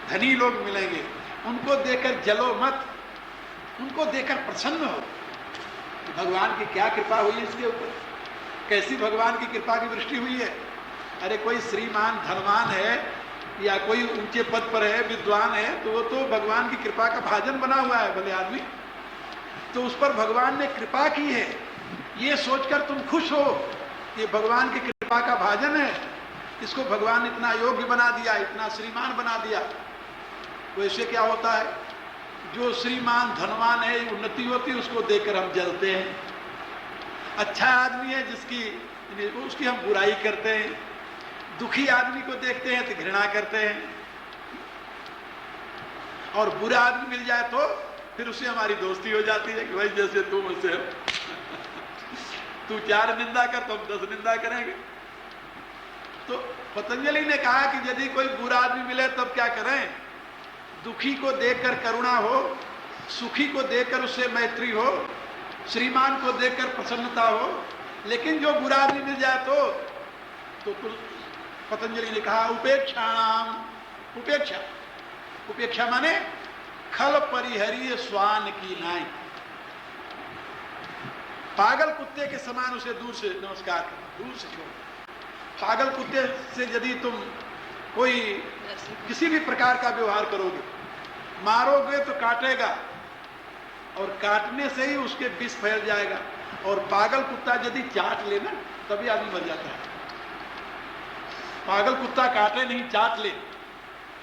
धनी लोग मिलेंगे, उनको देखकर जलो मत, उनको देखकर प्रसन्न हो। भगवान की क्या कृपा हुई इसके ऊपर, कैसी भगवान की कृपा की वृष्टि हुई है। अरे कोई श्रीमान धनवान है या कोई ऊंचे पद पर है, विद्वान है, तो वो तो भगवान की कृपा का भाजन बना हुआ है भले आदमी, तो उस पर भगवान ने कृपा की है, ये सोचकर तुम खुश हो, ये भगवान की कृपा का भाजन है, इसको भगवान ने इतना योग्य बना दिया, इतना श्रीमान बना दिया। वैसे क्या होता है, जो श्रीमान धनवान है, उन्नति होती है, उसको देखकर हम जलते हैं। अच्छा आदमी है उसकी हम बुराई करते हैं, दुखी आदमी को देखते हैं तो घृणा करते हैं, और बुरा आदमी मिल जाए तो फिर उससे हमारी दोस्ती हो जाती है कि भाई जैसे तुम वैसे तू 4 निंदा कर तो हम 10 निंदा करेंगे। तो पतंजलि ने कहा कि यदि कोई बुरा आदमी मिले तब क्या करें? दुखी को देखकर करुणा हो, सुखी को देखकर उससे मैत्री हो, श्रीमान को देखकर प्रसन्नता हो, लेकिन जो बुरा आदमी मिल जाए तो पतंजलि ने कहा उपेक्षाणाम, उपेक्षा। उपेक्षा माने खल परिहरीय स्वान की नाई, पागल कुत्ते के समान उसे दूर से नमस्कार करो, दूर से छोड़ो। पागल कुत्ते से यदि तुम कोई किसी भी प्रकार का व्यवहार करोगे, मारोगे तो काटेगा और काटने से ही उसके विष फैल जाएगा। और पागल कुत्ता यदि चाट लेना तभी आदमी मर जाता है। पागल कुत्ता काटे नहीं, चाट ले,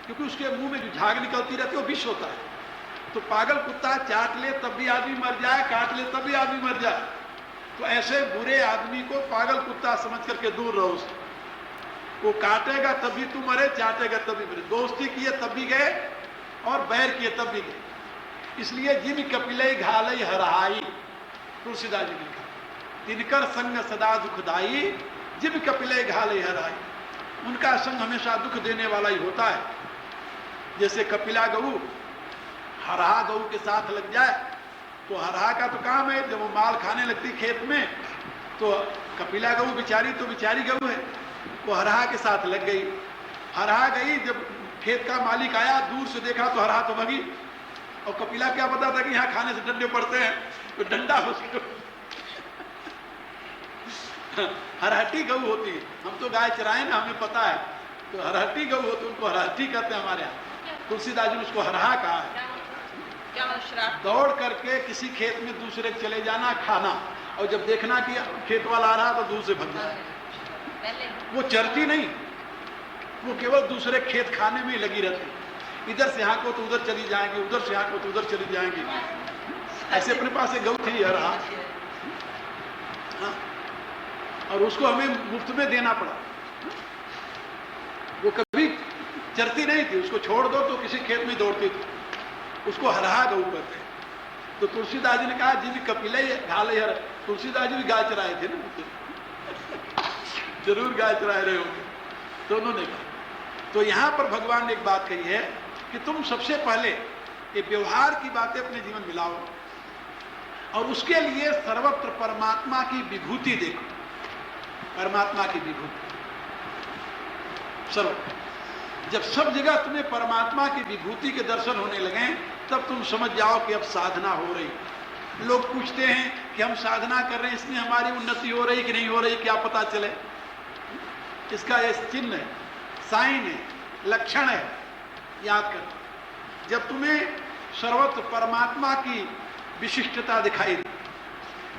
क्योंकि उसके मुंह में जो झाग निकलती रहती है वो विष होता है। तो पागल कुत्ता चाट ले तब भी आदमी मर जाए, काट ले तब भी आदमी मर जाए। तो ऐसे बुरे आदमी को पागल कुत्ता समझ करके दूर रहो उससे। वो काटेगा तभी तू मरे, चाटेगा तभी मरे। दोस्ती किए तब भी गए और बैर किए तब भी गए। इसलिए जिन कपिले घालई हरहाई, तुलसीदास जी ने लिखा, तिनकर संग सदा दुखदाई, जिन कपिले घालई हरहाई। उनका संग हमेशा दुख देने वाला ही होता है। जैसे कपिला गऊ हरहा गऊ के साथ लग जाए तो हरहा का तो काम है, जब वो माल खाने लगती खेत में तो कपिला गऊ बेचारी तो बेचारी गऊ है, वो हरहा के साथ लग गई। हरहा गई, जब खेत का मालिक आया दूर से देखा तो हरहा तो भगी। और कपिला क्या पता था कि यहाँ खाने से डंडे पड़ते हैं, तो डंडा उसको हरहट्टी गऊ होती है। हम तो गाय चराए ना, हमें पता है। तो हरहट्टी गऊ होती, उनको हरहट्टी कहते हैं हमारे यहाँ। तुलसीदास जी ने उसको हरहा कहा है। दौड़ करके किसी खेत में दूसरे चले जाना, खाना, और जब देखना कि खेत वाला आ रहा तो दूर से भग जाए। वो चरती नहीं, वो केवल दूसरे खेत खाने में ही लगी रहती। इधर से यहाँ को तो उधर चली जाएंगी, उधर से यहाँ को तो उधर चली जाएंगी। ऐसे अपने पास एक गऊ थी हरहा, और उसको हमें मुफ्त में देना पड़ा। वो कभी चरती नहीं थी, उसको छोड़ दो तो किसी खेत में दौड़ती थी। उसको हरहा गऊ कहते हैं। तो तुलसीदास जी ने कहा जिन कपिले घाले हर, तुलसीदास जी भी गाय चराए थे ना, जरूर गाय चराए रहे होंगे। तो उन्होंने कहा, तो यहां पर भगवान ने एक बात कही है कि तुम सबसे पहले ये व्यवहार की बातें अपने जीवन में लाओ, और उसके लिए सर्वत्र परमात्मा की विभूति देखो। परमात्मा की विभूति सर्वत्र, जब सब जगह तुम्हें परमात्मा की विभूति के दर्शन होने लगे तब तुम समझ जाओ कि अब साधना हो रही। लोग पूछते हैं कि हम साधना कर रहे हैं, इसमें हमारी उन्नति हो रही कि नहीं हो रही, क्या पता चले। इसका ये चिन्ह है, साइन है, लक्षण है, याद कर। जब तुम्हें सर्वत्र परमात्मा की विशिष्टता दिखाई दे,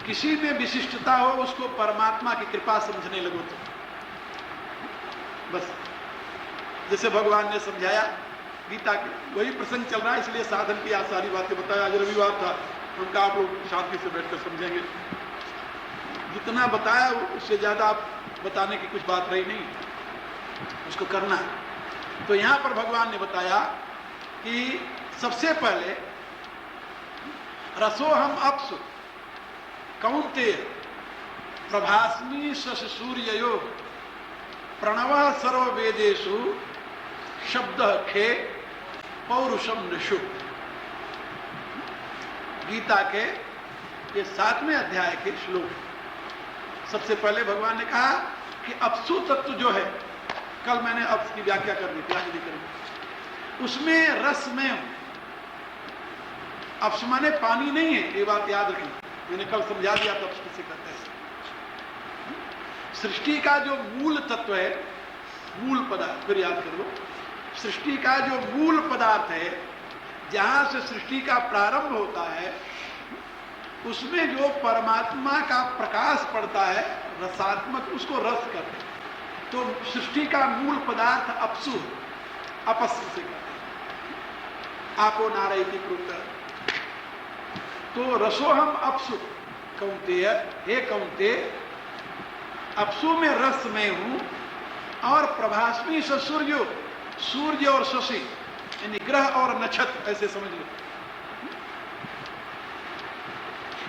किसी में विशिष्टता हो उसको परमात्मा की कृपा समझने लगो तो बस। जैसे भगवान ने समझाया गीता के, वही प्रसंग चल रहा है, इसलिए साधन की आज सारी बातें बताया। आज रविवार था, उनका आप लोग शांति से बैठकर समझेंगे। जितना बताया उससे ज्यादा आप बताने की कुछ बात रही नहीं, उसको करना है। तो यहां पर भगवान ने बताया कि सबसे पहले रसोहम अप्सु कौन्तेय प्रभास्मी शश सूर्ययो प्रणव सर्ववेदेषु शब्द खे पौरुषम नृषु। गीता के ये 7वें अध्याय के श्लोक। सबसे पहले भगवान ने कहा कि अपसु तत्व जो है, कल मैंने अप्स की व्याख्या कर दी थी, आज नहीं करूंगा। उसमें रस में हूं। अप्स माने पानी नहीं है, ये बात याद रखना, मैंने कल समझा दिया था। अप्स किसे कहते हैं? सृष्टि का जो मूल तत्व है, मूल पदार्थ, फिर याद कर लो। सृष्टि का जो मूल पदार्थ है, जहां से सृष्टि का प्रारंभ होता है, उसमें जो परमात्मा का प्रकाश पड़ता है रसात्मक, उसको रस कहते हैं। तो सृष्टि का मूल पदार्थ अपसु, अपस्य से कहते हैं। आपो नारयति प्रोक्त। तो रसोहम अपसु कौन्तेय, हे कौन्तेय, अपसु में रस में हूं, और प्रभास्मी से सूर्य, सूर्य और शशि यानी ग्रह और नक्षत्र, ऐसे समझ लो।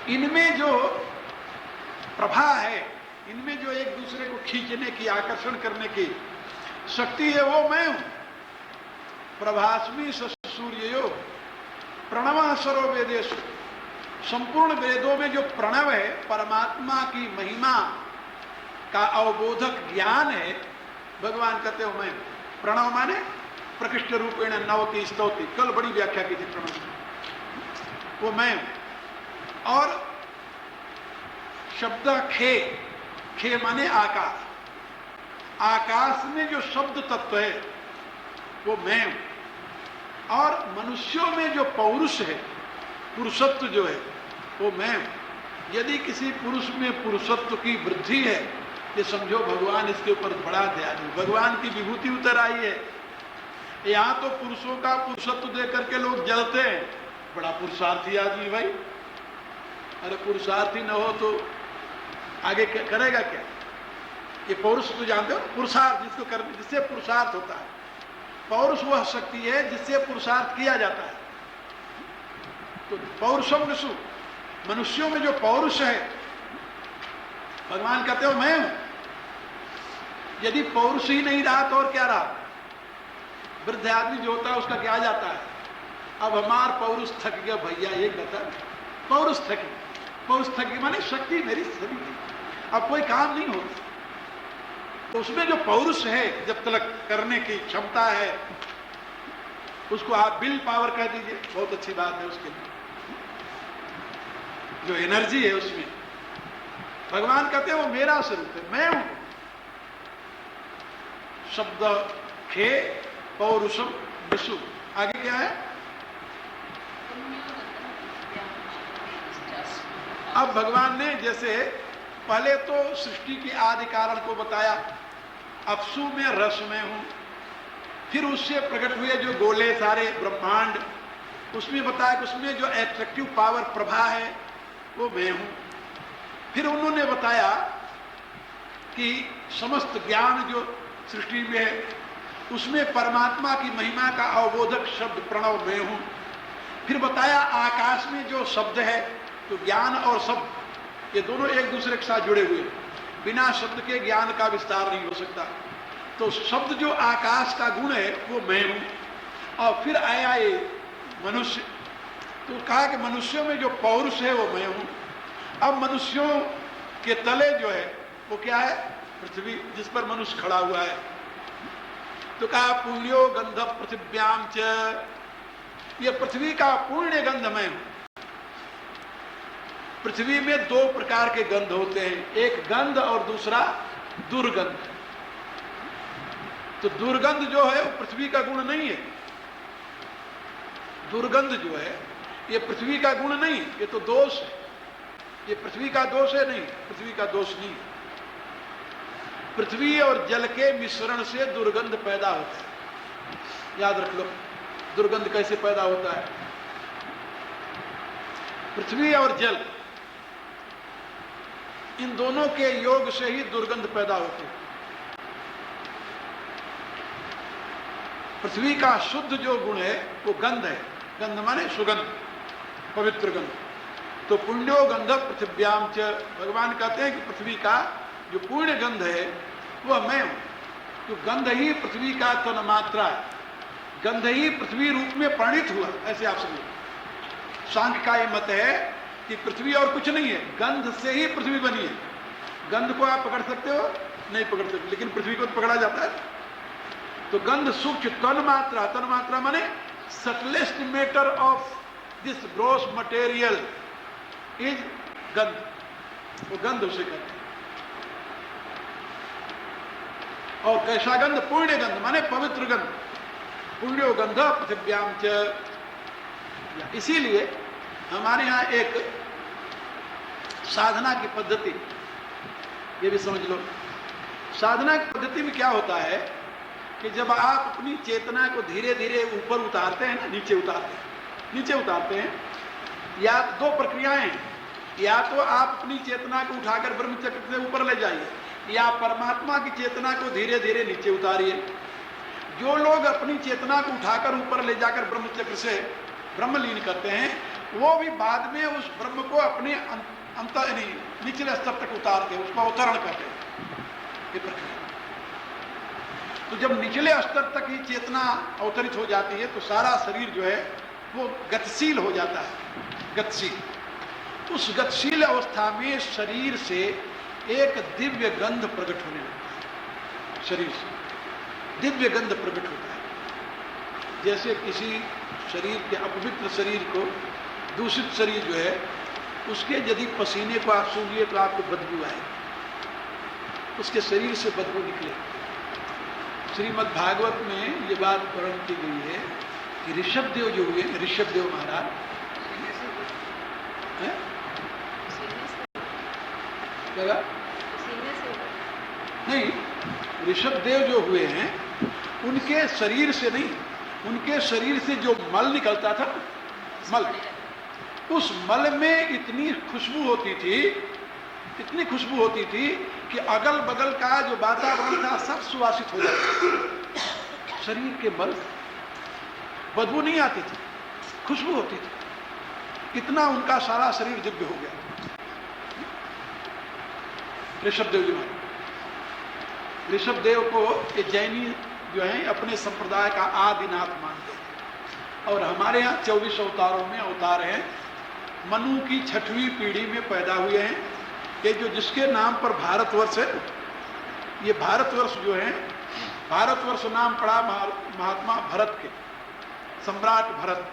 इनमें जो प्रभा है, इनमें जो एक दूसरे को खींचने की, आकर्षण करने की शक्ति है, वो मैं हूं। प्रभास्मी से सूर्यो प्रणव सर्व वेदेषु। संपूर्ण वेदों में जो प्रणव है, परमात्मा की महिमा का अवबोधक ज्ञान है, भगवान कहते हो मैं। प्रणव माने प्रकृष्ट रूपेण नवति स्तौति, कल बड़ी व्याख्या की थी प्रणव, वो मैं। और शब्द खे, खे माने आकाश। आकाश में जो शब्द तत्व है, वो मैं हूं। और मनुष्यों में जो पौरुष है, पुरुषत्व जो है, वो मैं हूं। यदि किसी पुरुष में पुरुषत्व की वृद्धि है, ये समझो भगवान इसके ऊपर बड़ा दयालु, भगवान की विभूति उतर आई है। यहां तो पुरुषों का पुरुषत्व देख करके लोग जलते हैं, बड़ा पुरुषार्थी आदमी भाई। अरे पुरुषार्थी न हो तो आगे करेगा क्या? ये पौरुष तो जानते हो, पुरुषार्थ जिसको कर, जिससे पुरुषार्थ होता है। पौरुष वह शक्ति है जिससे पुरुषार्थ किया जाता है। तो पौरुषम विषु, मनुष्यों में जो पौरुष है, भगवान कहते हो मैं हूं। यदि पौरुष ही नहीं रहा तो और क्या रहा? वृद्ध आदमी जो होता है उसका क्या जाता है? अब हमार पौरुष थक गया भैया, ये बता, पौरुष थकी, पौरुष थकी माने शक्ति मेरी सभी गई, अब कोई काम नहीं होता। तो उसमें जो पौरुष है, जब तक करने की क्षमता है, उसको आप विल पावर कह दीजिए, बहुत अच्छी बात है। उसके लिए जो एनर्जी है उसमें भगवान कहते हैं वो मेरा स्वरूप है, मैं हूं। शब्द खे पौरुषम विषु, आगे क्या है? अब भगवान ने जैसे पहले तो सृष्टि के आदि कारण को बताया, अपसु में रस में हूं, फिर उससे प्रकट हुए जो गोले सारे ब्रह्मांड, उसमें बताया कि उसमें जो एट्रैक्टिव पावर प्रभा है वो मैं हूं। फिर उन्होंने बताया कि समस्त ज्ञान जो सृष्टि में है उसमें परमात्मा की महिमा का अवबोधक शब्द प्रणव मैं हूं। फिर बताया आकाश में जो शब्द है, तो ज्ञान और शब्द ये दोनों एक दूसरे के साथ जुड़े हुए हैं, बिना शब्द के ज्ञान का विस्तार नहीं हो सकता। तो शब्द जो आकाश का गुण है वो मैं हूं। और फिर आया ये मनुष्य, तो कहा कि मनुष्यों में जो पौरुष है वो मैं हूं। अब मनुष्यों के तले जो है वो क्या है? पृथ्वी, जिस पर मनुष्य खड़ा हुआ है। तो कहा पुण्यो गंध पृथिव्याम च, ये पृथ्वी का पुण्य गंध मैं हूं। पृथ्वी में दो प्रकार के गंध होते हैं, एक गंध और दूसरा दुर्गंध। तो दुर्गंध जो है वो पृथ्वी का गुण नहीं है। दुर्गंध जो है ये पृथ्वी का गुण नहीं, ये तो दोष है। ये पृथ्वी का दोष है नहीं, पृथ्वी का दोष नहीं। पृथ्वी और जल के मिश्रण से दुर्गंध पैदा होता है। याद रख लो, दुर्गंध कैसे पैदा होता है? पृथ्वी और जल, इन दोनों के योग से ही दुर्गंध पैदा होती है। पृथ्वी का शुद्ध जो गुण है वो गंध है, गंध माने सुगंध, पवित्र गंध। तो पुण्यो गंध पृथिव्याम च, भगवान कहते हैं कि पृथ्वी का जो पूर्ण गंध है वह मैं हूं। तो गंध ही पृथ्वी का तन मात्रा है, गंध ही पृथ्वी रूप में परिणित हुआ, ऐसे आप समझो। सांख्य का यह मत है कि पृथ्वी और कुछ नहीं है, गंध से ही पृथ्वी बनी है। गंध को आप पकड़ सकते हो? नहीं पकड़ सकते, लेकिन पृथ्वी को तो पकड़ा जाता है। तो गंध सूक्ष्म तन मात्रा, तन मात्रा माने subtlest matter of this gross material is गंध, वो गंध उसे कहते हैं। और कैसा गंध? पुण्य गंध माने पवित्र गंध। पुण्यो गंध पृथिव्याम च। इसीलिए हमारे यहाँ एक साधना की पद्धति, ये भी समझ लो, साधना की पद्धति में क्या होता है कि जब आप अपनी चेतना को धीरे धीरे ऊपर उतारते हैं ना, नीचे उतारते हैं, या दो प्रक्रियाएं हैं। या तो आप अपनी चेतना को उठाकर ब्रह्मचक्र से ऊपर ले जाइए, या परमात्मा की चेतना को धीरे धीरे नीचे उतारिए। जो लोग अपनी चेतना को उठाकर ऊपर ले जाकर ब्रह्मचक्र से ब्रह्मलीन करते हैं, वो भी बाद में उस ब्रह्म को अपने अंत निचले स्तर तक उतारते हैं, उसका अवतरण करते हैं। ये प्रक्रिया। तो जब निचले स्तर तक ही चेतना अवतरित हो जाती है तो सारा शरीर जो है वो गतिशील हो जाता है, गतिशील। उस गतिशील अवस्था में शरीर से एक दिव्य गंध प्रकट होने लगता है। शरीर से दिव्य गंध प्रकट होता है। जैसे किसी शरीर के अपवित्र शरीर को, दूषित शरीर जो है, उसके यदि पसीने को आप सूंघिए तो आपको बदबू आए, उसके शरीर से बदबू निकले। श्रीमद् भागवत में ये बात वर्णन की गई है कि ऋषभदेव जो हुए, ऋषभदेव महाराज क्या नहीं, ऋषभदेव जो हुए हैं उनके शरीर से नहीं, उनके शरीर से जो मल निकलता था, मल, उस मल में इतनी खुशबू होती थी, इतनी खुशबू होती थी कि अगल बगल का जो वातावरण था सब सुवासित हो जाता। शरीर के मल बदबू नहीं आती थी, खुशबू होती थी, इतना उनका सारा शरीर दिव्य हो गया। ऋषभदेव जी महाराज, ऋषभदेव को ये जैनी जो है अपने संप्रदाय का आदिनाथ मानते हैं और हमारे यहाँ 24 अवतारों में अवतार हैं। मनु की 6वीं पीढ़ी में पैदा हुए हैं। ये जो जिसके नाम पर भारतवर्ष है, ये भारतवर्ष जो है, भारतवर्ष नाम पड़ा महात्मा भरत के, सम्राट भरत।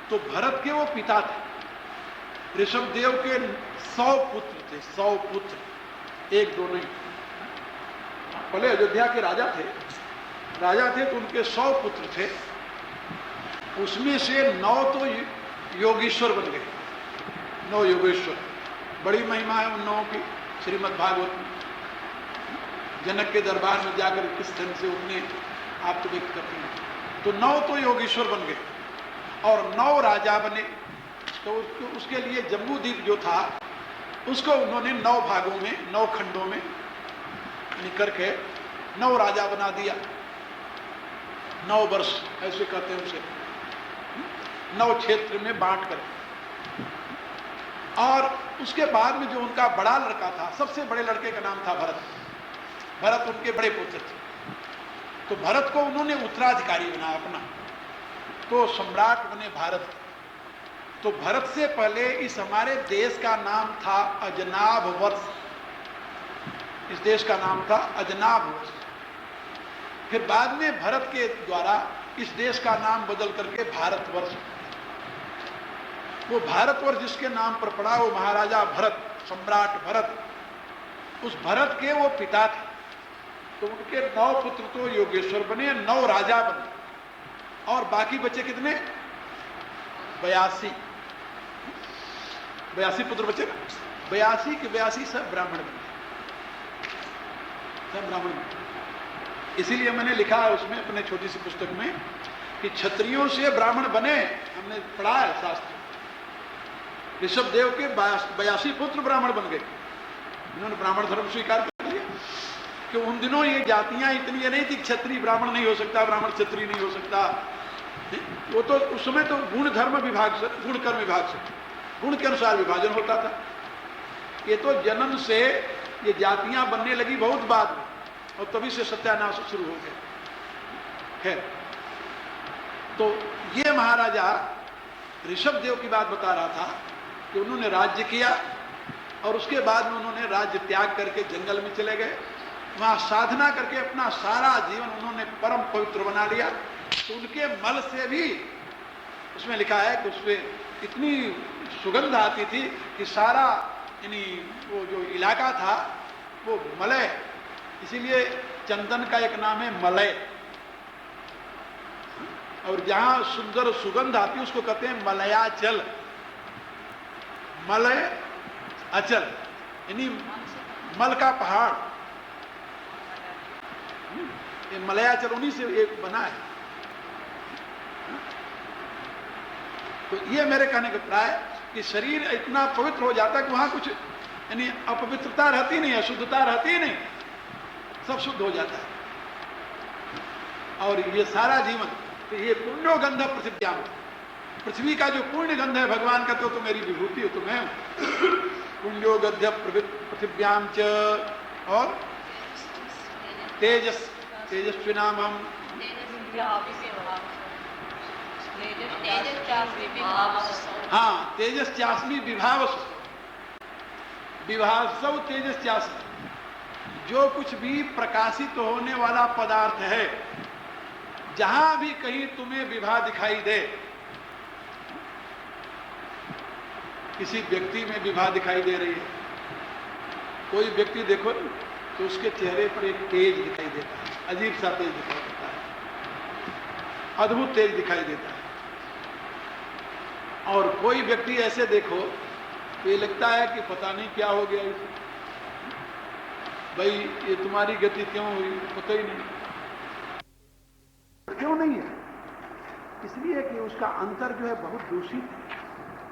तो भरत के वो पिता थे। ऋषभदेव के 100 पुत्र थे, 100 पुत्र, 1-2 नहीं। पहले अयोध्या के राजा थे तो उनके 100 पुत्र थे, उसमें से 9 तो योगेश्वर बन गए, 9 योगेश्वर। बड़ी महिमा है उन 9 की श्रीमद् भागवत में। जनक के दरबार में जाकर किस ढंग से उन्हें आप तो व्यक्त करते हैं। तो 9 तो योगेश्वर बन गए और 9 राजा बने। तो उसके लिए जम्बूद्वीप जो था उसको उन्होंने 9 भागों में, 9 खंडों में निकर के 9 राजा बना दिया। 9 वर्ष ऐसे कहते हैं उसे, 9 क्षेत्र में बांट कर। और उसके बाद में जो उनका बड़ा लड़का था, सबसे बड़े लड़के का नाम था भरत। भरत उनके बड़े पुत्र थे। तो भरत को उन्होंने उत्तराधिकारी बनाया अपना, तो सम्राट बने भारत। तो भरत से पहले इस हमारे देश का नाम था अजनाभ वर्ष। इस देश का नाम था अजनाभ वर्ष। फिर बाद में भरत के द्वारा इस देश का नाम बदल करके भारतवर्ष। वो भारतवर्ष जिसके नाम पर पड़ा वो महाराजा भरत, सम्राट भरत, उस भरत के वो पिता थे। तो उनके 9 पुत्र तो योगेश्वर बने, 9 राजा बने और बाकी बचे कितने? 82 पुत्र बचे ना। 82 के 82 सब ब्राह्मण बने, सब ब्राह्मण बने। इसीलिए मैंने लिखा है उसमें अपने छोटी सी पुस्तक में कि क्षत्रियों से ब्राह्मण बने। हमने पढ़ा है शास्त्र। ऋषभदेव के 82 पुत्र ब्राह्मण बन गए। इन्होंने ब्राह्मण धर्म स्वीकार कर लिया कि उन दिनों ये जातियां इतनी नहीं थी, क्षत्रिय ब्राह्मण नहीं हो सकता, ब्राह्मण क्षत्रिय नहीं हो सकता। वो तो उस समय तो गुण धर्म विभाग से, गुण कर्म विभाग से, गुण के अनुसार विभाजन होता था। ये तो जन्म से ये जातियां बनने लगी बहुत बाद में, और तभी से सत्यानाश शुरू हो गया। खैर, तो ये महाराजा ऋषभदेव की बात बता रहा था कि उन्होंने राज्य किया और उसके बाद में उन्होंने राज्य त्याग करके जंगल में चले गए। वहां साधना करके अपना सारा जीवन उन्होंने परम पवित्र बना लिया। तो उनके मल से भी, उसमें लिखा है कि उसमें इतनी सुगंध आती थी कि सारा यानी वो जो इलाका था वो मलय, इसीलिए चंदन का एक नाम है मलय। और जहां सुंदर सुगंध आती है उसको कहते हैं मलयाचल। मलय अचल यानी मल का पहाड़। ये मलयाचल उन्हीं से एक बना है। तो ये मेरे कहने का प्राय कि शरीर इतना पवित्र हो जाता है कि वहां कुछ यानी अपवित्रता रहती नहीं, अशुद्धता रहती नहीं, सब शुद्ध हो जाता है। और ये सारा जीवन तो ये पुण्यो गंध पृथ्व्याम, पृथ्वी का जो पुण्य गंध है भगवान का, तो मेरी विभूति हो, तो मैं पुण्यो गंध पृथ्व्याम च, और तेजस, तेजस्वी नाम हम, हाँ तेजस चास्मी विभावस, विभावसव तेजस चास्मी। जो कुछ भी प्रकाशित होने वाला पदार्थ है, जहां भी कहीं तुम्हें विभा दिखाई दे, किसी व्यक्ति में विभा दिखाई दे रही है, कोई व्यक्ति देखो तो उसके चेहरे पर एक तेज दिखाई देता है, अजीब सा तेज दिखाई देता है, अद्भुत तेज दिखाई देता है। और कोई व्यक्ति ऐसे देखो तो ये लगता है कि पता नहीं क्या हो गया इसे, भाई ये तुम्हारी गति क्यों हुई, पता ही नहीं। क्यों नहीं है? इसलिए कि उसका अंतर जो है बहुत दूषित है,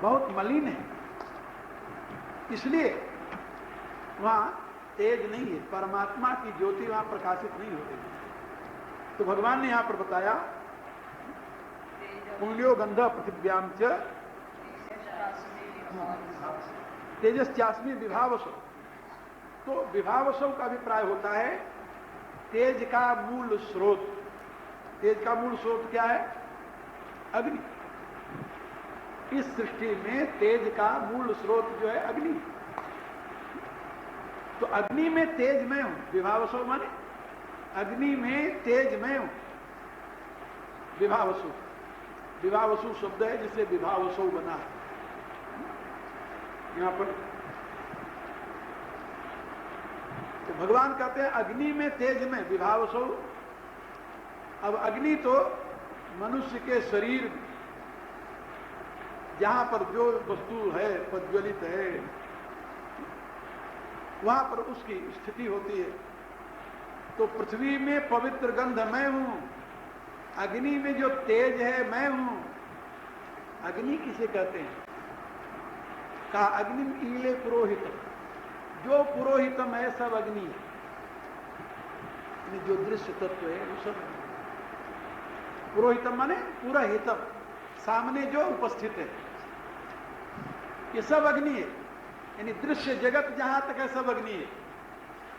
बहुत मलिन है, इसलिए वहां तेज नहीं है, परमात्मा की ज्योति वहां प्रकाशित नहीं होती। तो भगवान ने यहां पर बताया पुण्यो गंध पृथिव्याम च तेजस्यास्मि विभावसो। तो विभावसो का अभिप्राय होता है तेज का मूल स्रोत। तेज का मूल स्रोत क्या है? अग्नि। इस सृष्टि में तेज का मूल स्रोत जो है अग्नि। तो अग्नि में तेज मैं हूं, विभावसो माने अग्नि में तेज मैं हूं, विभावसु। विभावसु शब्द है जिससे विभावसो बना है यहां पर। तो भगवान कहते हैं अग्नि में तेज में विभावसो। अब अग्नि तो मनुष्य के शरीर में जहां पर जो वस्तु है प्रज्वलित है वहां पर उसकी स्थिति होती है। तो पृथ्वी में पवित्र गंध मैं हूं, अग्नि में जो तेज है मैं हूं। अग्नि किसे कहते हैं? कहा अग्नि ईले पुरोहितम, जो पुरोहितम है सब अग्नि है। जो दृश्य तत्व है वो सब पुरोहितम माने पूरा हितम, सामने जो उपस्थित है ये सब अग्नि है। यानी दृश्य जगत जहां तक है सब अग्नि है।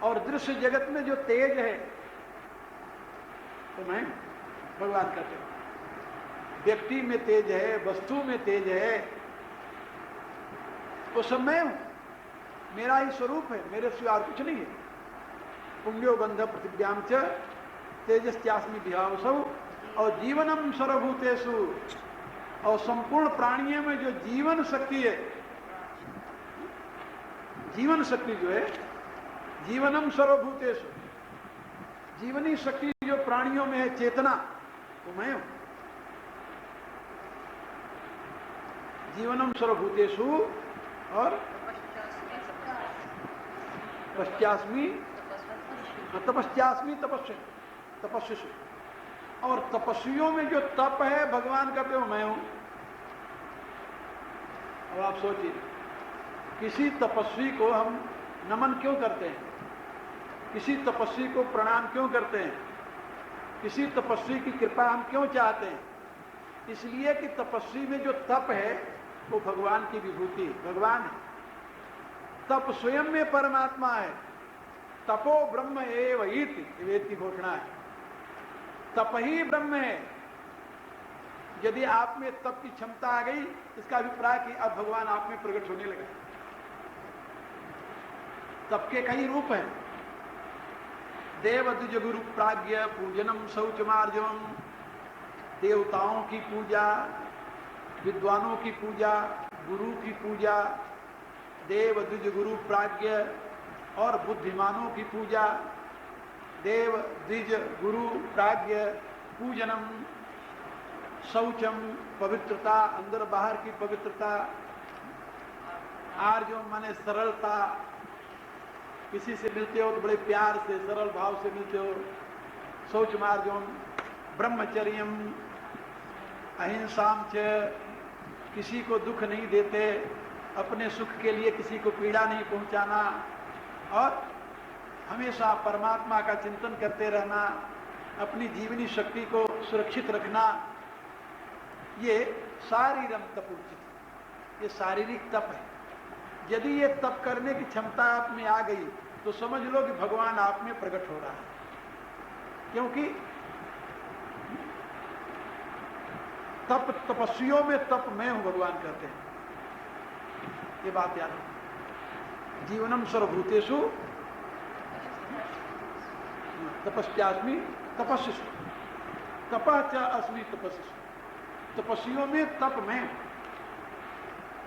और दृश्य जगत में जो तेज है तो मैं भगवान कहते हैं। व्यक्ति में तेज है, वस्तु में तेज है, वो सब मैं हूं, मेरा ही स्वरूप है, मेरे सिवा और कुछ नहीं है। पुण्यो गंध पृथिव्याम च तेजस्यास्मि विभावसौ। और जीवनम सर्वभूतेषु, और संपूर्ण प्राणियों में जो जीवन शक्ति है, जीवन शक्ति जो है, जीवनम सर्वभूतेषु, जीवनी शक्ति जो प्राणियों में है, चेतना, तो मैं हूं। जीवनम सर्वभूतेषु और पश्चास्मि तपस्यास्मि तपस्विषु। और तपस्वियों में जो तप है भगवान कहते हो मैं हूं। अब आप सोचिए किसी तपस्वी को हम नमन क्यों करते हैं, किसी तपस्वी को प्रणाम क्यों करते हैं, किसी तपस्वी की कृपा हम क्यों चाहते हैं? इसलिए कि तपस्वी में जो तप है वो भगवान की विभूति, भगवान है। तप स्वयं में परमात्मा है। तपो ब्रह्म एव इति वेद की घोषणा है। तप ही ब्रह्म है। यदि आप में तप की क्षमता आ गई, इसका अभिप्राय कि अब भगवान आप में प्रकट होने लगे। तप के कई रूप हैं। देव द्विज गुरु प्राज्ञ पूजनम शौचमार्जवम, देवताओं की पूजा, विद्वानों की पूजा, गुरु की पूजा, देव द्विज गुरु प्राज्ञ और बुद्धिमानों की पूजा। देव द्विज गुरु प्राज्ञ पूजनम, शौचम पवित्रता, अंदर बाहर की पवित्रता, आर्जवम माने सरलता, किसी से मिलते हो तो बड़े प्यार से सरल भाव से मिलते हो। शौचमार्जवम ब्रह्मचर्यम अहिंसाम च, किसी को दुख नहीं देते, अपने सुख के लिए किसी को पीड़ा नहीं पहुंचाना, और हमेशा परमात्मा का चिंतन करते रहना, अपनी जीवनी शक्ति को सुरक्षित रखना। ये शारीरम तप उचित, ये शारीरिक तप है। यदि ये तप करने की क्षमता आप में आ गई तो समझ लो कि भगवान आप में प्रकट हो रहा है। क्योंकि तप, तपस्वियों में तप मैं हूं, भगवान कहते हैं। ये बात याद रखो। जीवनम सर्वभूतेषु तपस्यास्मि तपस्विषु, तपः च अस्मि तपस्विषु। तपस्वियों में तप मैं हूं।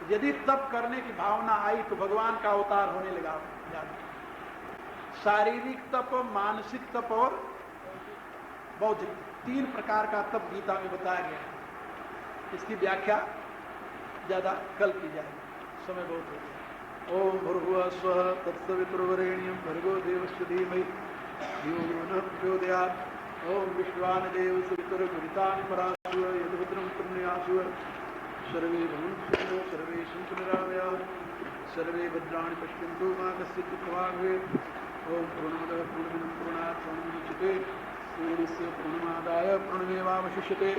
यदि तप करने की भावना आई तो भगवान का अवतार होने लगा। शारीरिक तप, मानसिक तप और बौद्धिक, 3 प्रकार का तप गीता में बताया गया है। इसकी व्याख्या ज्यादा कल की जाएगी, समय बहुत हो गया। ओम भूर्भुवः स्वः तत्सवितुर्वरेण्यं भर्गो देवस्य धीमहि धियो यो नः प्रचोदयात्। ओम विश्वानदेव सवितुर्वरितानि परासु यद्भद्रं पुण्यासु सर्वे भवन्तु सुखिनो सर्वे सन्तु निरामयाः सर्वे भद्राणि पश्यन्तु मा कश्चित् दुःखभाग् भवेत्। ओम पूर्णमदः पूर्णमिदं पूर्णात् पूर्णमुदच्यते पूर्णस्य पूर्णमादाय पूर्णमेवावशिष्यते।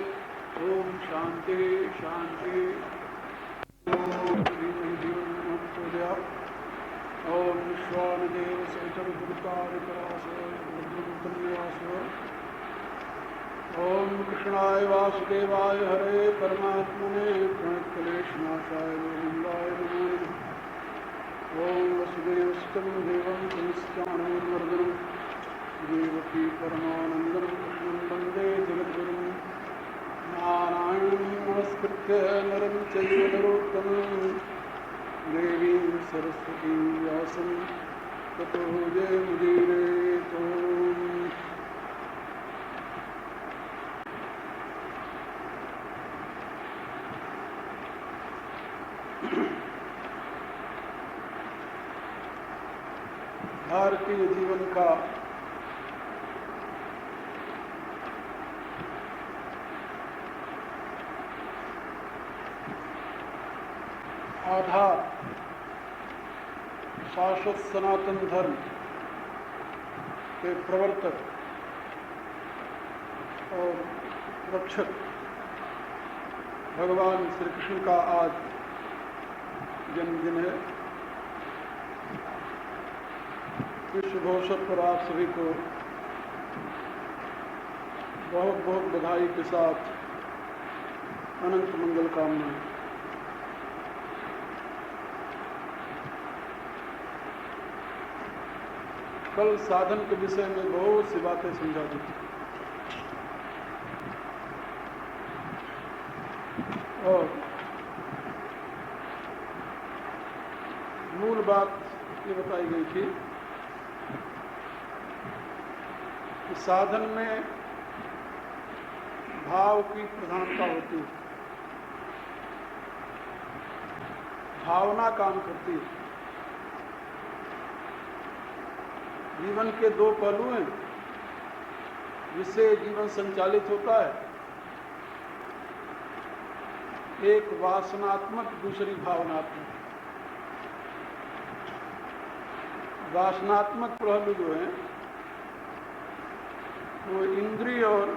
ओम शांति शांति। ओम विश्वानदेव सवितुर्वरितानि परासु यद्भद्रं पुण्यासु। ओम कृष्णाय वासुदेवाय हरे परमात्मने प्रणतक्लेशनाशाय गोविन्दाय नमो नमः। ओम वसुदेवस्तं देवं कंसचाणूरमर्दनं देवकी परमानन्दं कृष्णं वन्दे जगद्गुरुं। नारायणं नमस्कृत्य नरं चैव नरोत्तमं देवीं सरस्वतीं व्यासं ततो जयमुदीरयेत्। भारतीय जीवन का आधार शाश्वत सनातन धर्म के प्रवर्तक और रक्षक भगवान श्री कृष्ण का आज जन्मदिन है। इस शुभ अवसर पर आप सभी को बहुत बहुत बधाई के साथ अनंत मंगल कामनाएं। कल साधन के विषय में बहुत सी बातें समझा दी और मूल बात ये बताई गई थी कि साधन में भाव की प्रधानता होती है, भावना काम करती है। जीवन के 2 पहलू हैं जिससे जीवन संचालित होता है, एक वासनात्मक, दूसरी भावनात्मक। वासनात्मक पहलू जो है वो इंद्रिय और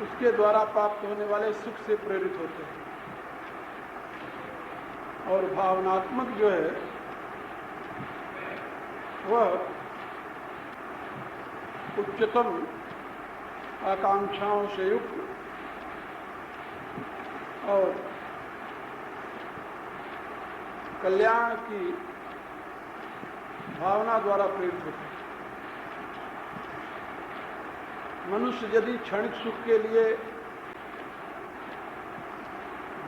उसके द्वारा प्राप्त होने वाले सुख से प्रेरित होते हैं, और भावनात्मक जो है वह उच्चतम आकांक्षाओं से युक्त और कल्याण की भावना द्वारा प्रेरित होते हैं। मनुष्य यदि क्षणिक सुख के लिए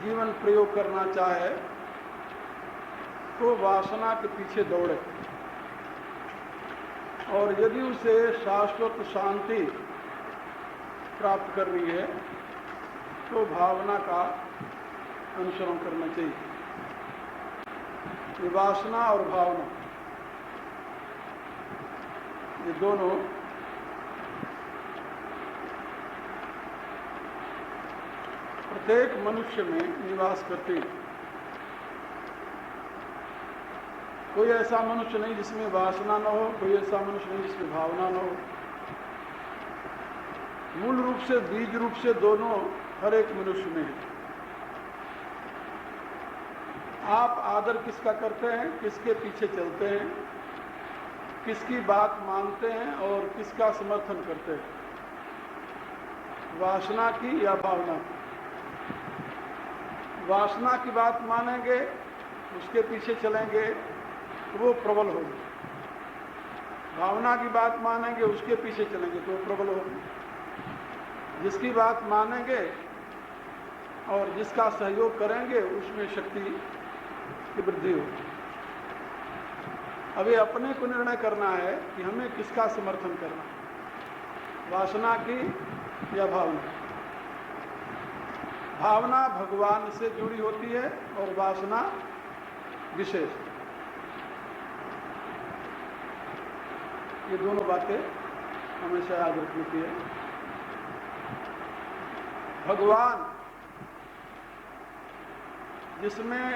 जीवन प्रयोग करना चाहे तो वासना के पीछे दौड़े, और यदि उसे शाश्वत शांति प्राप्त करनी है तो भावना का अनुसरण करना चाहिए। ये वासना और भावना, ये दोनों प्रत्येक मनुष्य में निवास करते हैं। कोई ऐसा मनुष्य नहीं जिसमें वासना न हो, कोई ऐसा मनुष्य नहीं जिसमें भावना न हो। मूल रूप से, बीज रूप से दोनों हर एक मनुष्य में है। आप आदर किसका करते हैं, किसके पीछे चलते हैं, किसकी बात मानते हैं और किसका समर्थन करते हैं, वासना की या भावना की? वासना की बात मानेंगे, उसके पीछे चलेंगे तो वो प्रबल होगी। भावना की बात मानेंगे, उसके पीछे चलेंगे तो वो प्रबल होगी। जिसकी बात मानेंगे और जिसका सहयोग करेंगे उसमें शक्ति की वृद्धि हो। अभी अपने को निर्णय करना है कि हमें किसका समर्थन करना, वासना की या भावना। भावना भगवान से जुड़ी होती है और वासना विशेष। ये दोनों बातें हमेशा याद रखनी चाहिए। भगवान जिसमें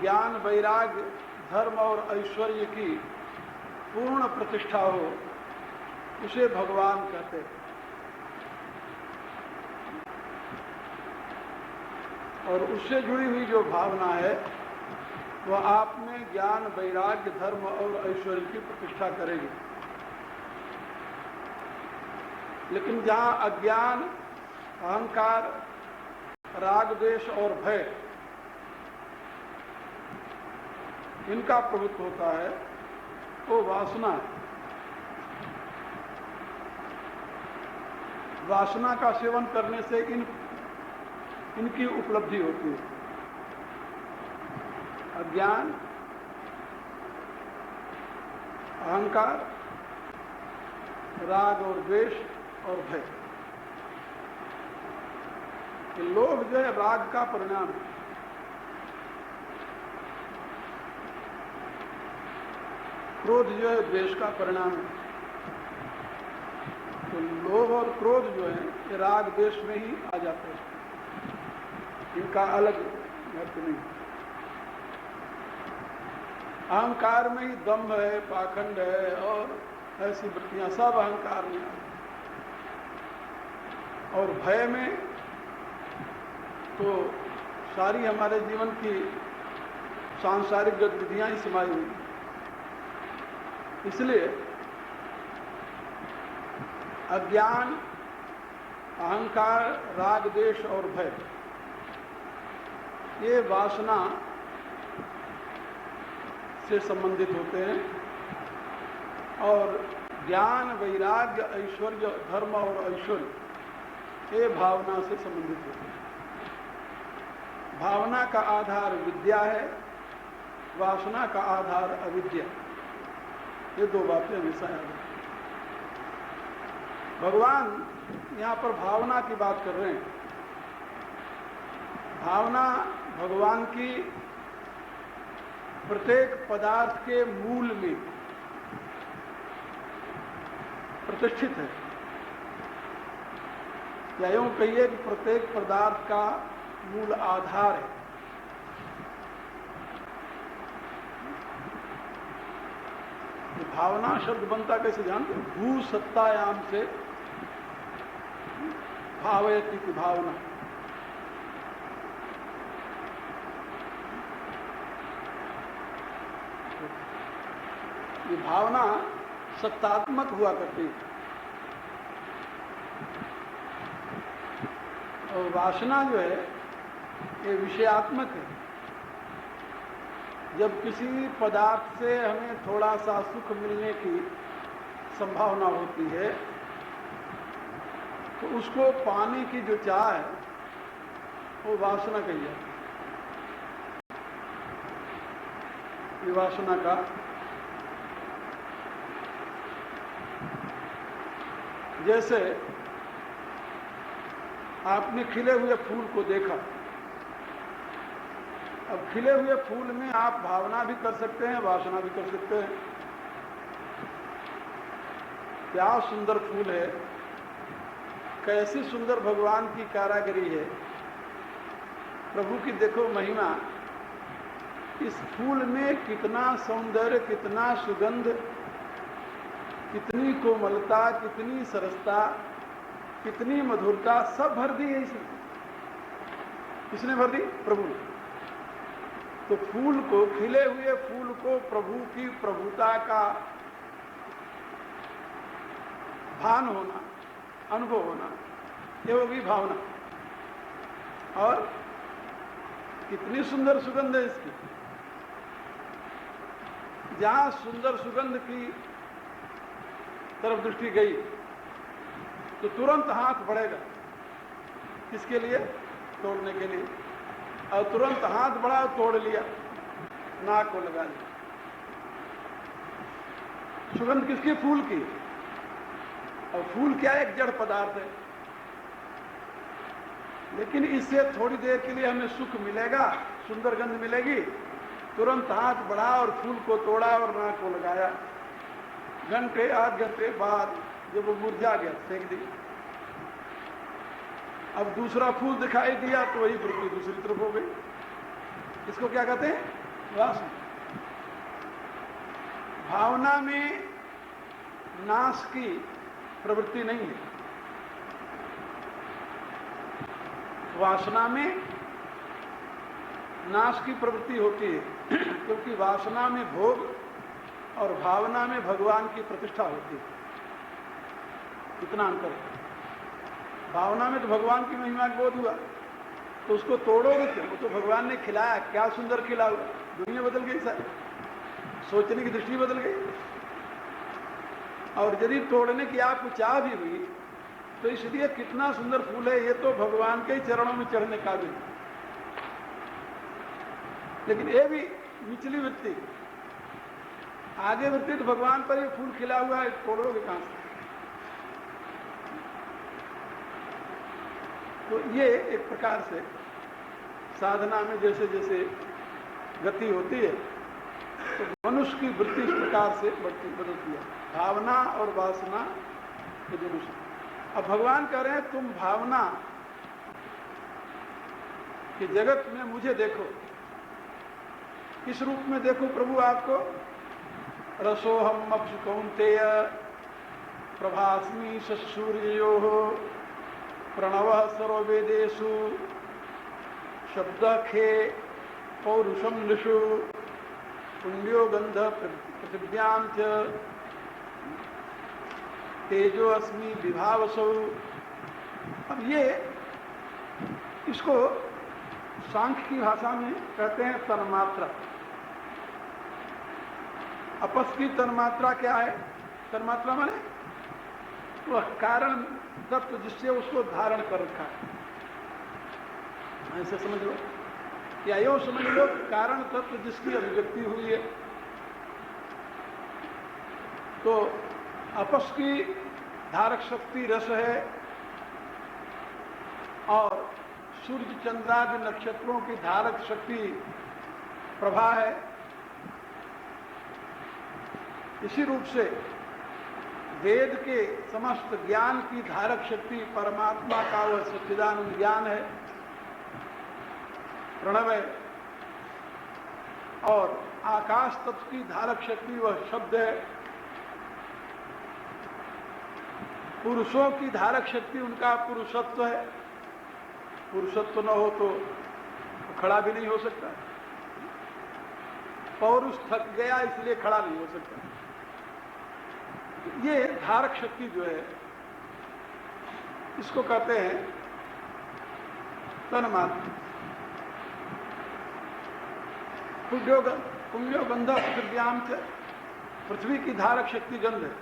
ज्ञान, वैराग्य, धर्म और ऐश्वर्य की पूर्ण प्रतिष्ठा हो, उसे भगवान कहते हैं। और उससे जुड़ी हुई जो भावना है वह आप में ज्ञान, वैराग्य, धर्म और ऐश्वर्य की प्रतिष्ठा करेगी। लेकिन जहां अज्ञान, अहंकार, राग, द्वेष और भय इनका प्रभुत्व होता है, वो वासना है। वासना का सेवन करने से इनकी उपलब्धि होती है। अज्ञान, अहंकार, राग और द्वेष और भय। ये लोभ जो है राग का परिणाम है। क्रोध जो है द्वेष का परिणाम है। तो लोभ और क्रोध जो है ये राग द्वेष में ही आ जाते हैं, इनका अलग महत्व नहीं। अहंकार में ही दंभ है, पाखंड है और ऐसी वृत्तियां सब अहंकार में आती। और भय में तो सारी हमारे जीवन की सांसारिक गतिविधियां ही समाई हुई। इसलिए अज्ञान, अहंकार, राग, द्वेष और भय ये वासना से संबंधित होते हैं और ज्ञान, वैराग्य, ऐश्वर्य, धर्म और ऐश्वर्य ये भावना से संबंधित होते हैं। भावना का आधार विद्या है, वासना का आधार अविद्या। ये दो बातें हमेशा याद रखें। भगवान यहाँ पर भावना की बात कर रहे हैं। भावना भगवान की प्रत्येक पदार्थ के मूल में प्रतिष्ठित है। या यूं कहिए कि प्रत्येक पदार्थ का मूल आधार है। भावना शब्द बनता कैसे जानते? भू सत्तायाम से भावयति की भावना। ये भावना सत्तात्मक हुआ करती है और वासना जो है ये विषयात्मक है। जब किसी पदार्थ से हमें थोड़ा सा सुख मिलने की संभावना होती है तो उसको पाने की जो चाह है वो वासना कही जाती है। ये वासना का जैसे आपने खिले हुए फूल को देखा। अब खिले हुए फूल में आप भावना भी कर सकते हैं, वासना भी कर सकते हैं। क्या सुंदर फूल है, कैसी सुंदर भगवान की कारीगरी है, प्रभु की देखो महिमा। इस फूल में कितना सौंदर्य, कितना सुगंध, कितनी कोमलता, कितनी सरसता, कितनी मधुरता सब भर दी है इसमें। किसने भर दी? प्रभु ने। तो फूल को, खिले हुए फूल को प्रभु की प्रभुता का भान होना, अनुभव होना, ये होगी भावना। और कितनी सुंदर सुगंध है इसकी। जहां सुंदर सुगंध की तरफ दृष्टि गई तो तुरंत हाथ बढ़ेगा। किसके लिए? तोड़ने के लिए। और तुरंत हाथ बढ़ा, तोड़ लिया। नाक को लगा लिया। सुगंध किसकी? फूल की। और फूल क्या है? एक जड़ पदार्थ है, लेकिन इससे थोड़ी देर के लिए हमें सुख मिलेगा, सुंदर गंध मिलेगी। तुरंत हाथ बढ़ा और फूल को तोड़ा और नाक को लगाया। घंटे आध घंटे बाद जब वो मुरझा गया, फेंक दी। अब दूसरा फूल दिखाई दिया तो वही वृत्ति दूसरी तरफ हो गई। इसको क्या कहते हैं? वासना। भावना में नाश की प्रवृत्ति नहीं है, वासना में नाश की प्रवृत्ति होती है, क्योंकि वासना में भोग और भावना में भगवान की प्रतिष्ठा होती है। इतना अंतर है। भावना में तो भगवान की महिमा का बोध हुआ, तो उसको तोड़ोगे क्यों? वो तो भगवान ने खिलाया, क्या सुंदर खिला हुआ। दुनिया बदल गई सारी, सोचने की दृष्टि बदल गई। और यदि तोड़ने की आपको चाह भी हुई तो इसलिए कितना सुंदर फूल है, ये तो भगवान के ही चरणों में चढ़ने का भी। लेकिन ये भी निचली वृत्ति, आगे वृत्ति तो भगवान पर ही फूल खिला हुआ है, तोड़ोगे कहां से? तो ये एक प्रकार से साधना में जैसे जैसे गति होती है तो मनुष्य की वृत्ति इस प्रकार से बदलती है, भावना और वासना के दोनों से। अब भगवान कह रहे हैं तुम भावना कि जगत में मुझे देखो। किस रूप में देखो प्रभु आपको? रसोहम अप्सु कौन्तेय प्रभास्मि सूर्योः प्रणवः सर्ववेदेषु शब्दखे पौरुषम नृषु पुण्यो गंध पृथिव्यां च तेजो अस्मि विभावसौ। अब ये इसको सांख्य की भाषा में कहते हैं तन्मात्रा। अपस की तन्मात्रा क्या है? तन्मात्रा माने वह कारण तत्व जिससे उसको धारण कर रखा है, ऐसे समझ लो, या यो समझ लो कारण तत्व जिसकी अभिव्यक्ति हुई है। तो अपस की धारक शक्ति रस है और सूर्य चंद्रादि नक्षत्रों की धारक शक्ति प्रभा है। इसी रूप से वेद के समस्त ज्ञान की धारक शक्ति परमात्मा का वह सच्चिदानंद ज्ञान है, प्रणव है। और आकाश तत्व की धारक शक्ति वह शब्द है। पुरुषों की धारक शक्ति उनका पुरुषत्व है। पुरुषत्व न हो तो खड़ा भी नहीं हो सकता। पौरुष थक गया इसलिए खड़ा नहीं हो सकता। ये धारक शक्ति जो है इसको कहते हैं तन्मात्रा। पुण्यो गंध पृथिव्याम च, पृथ्वी की धारक शक्ति गंध है।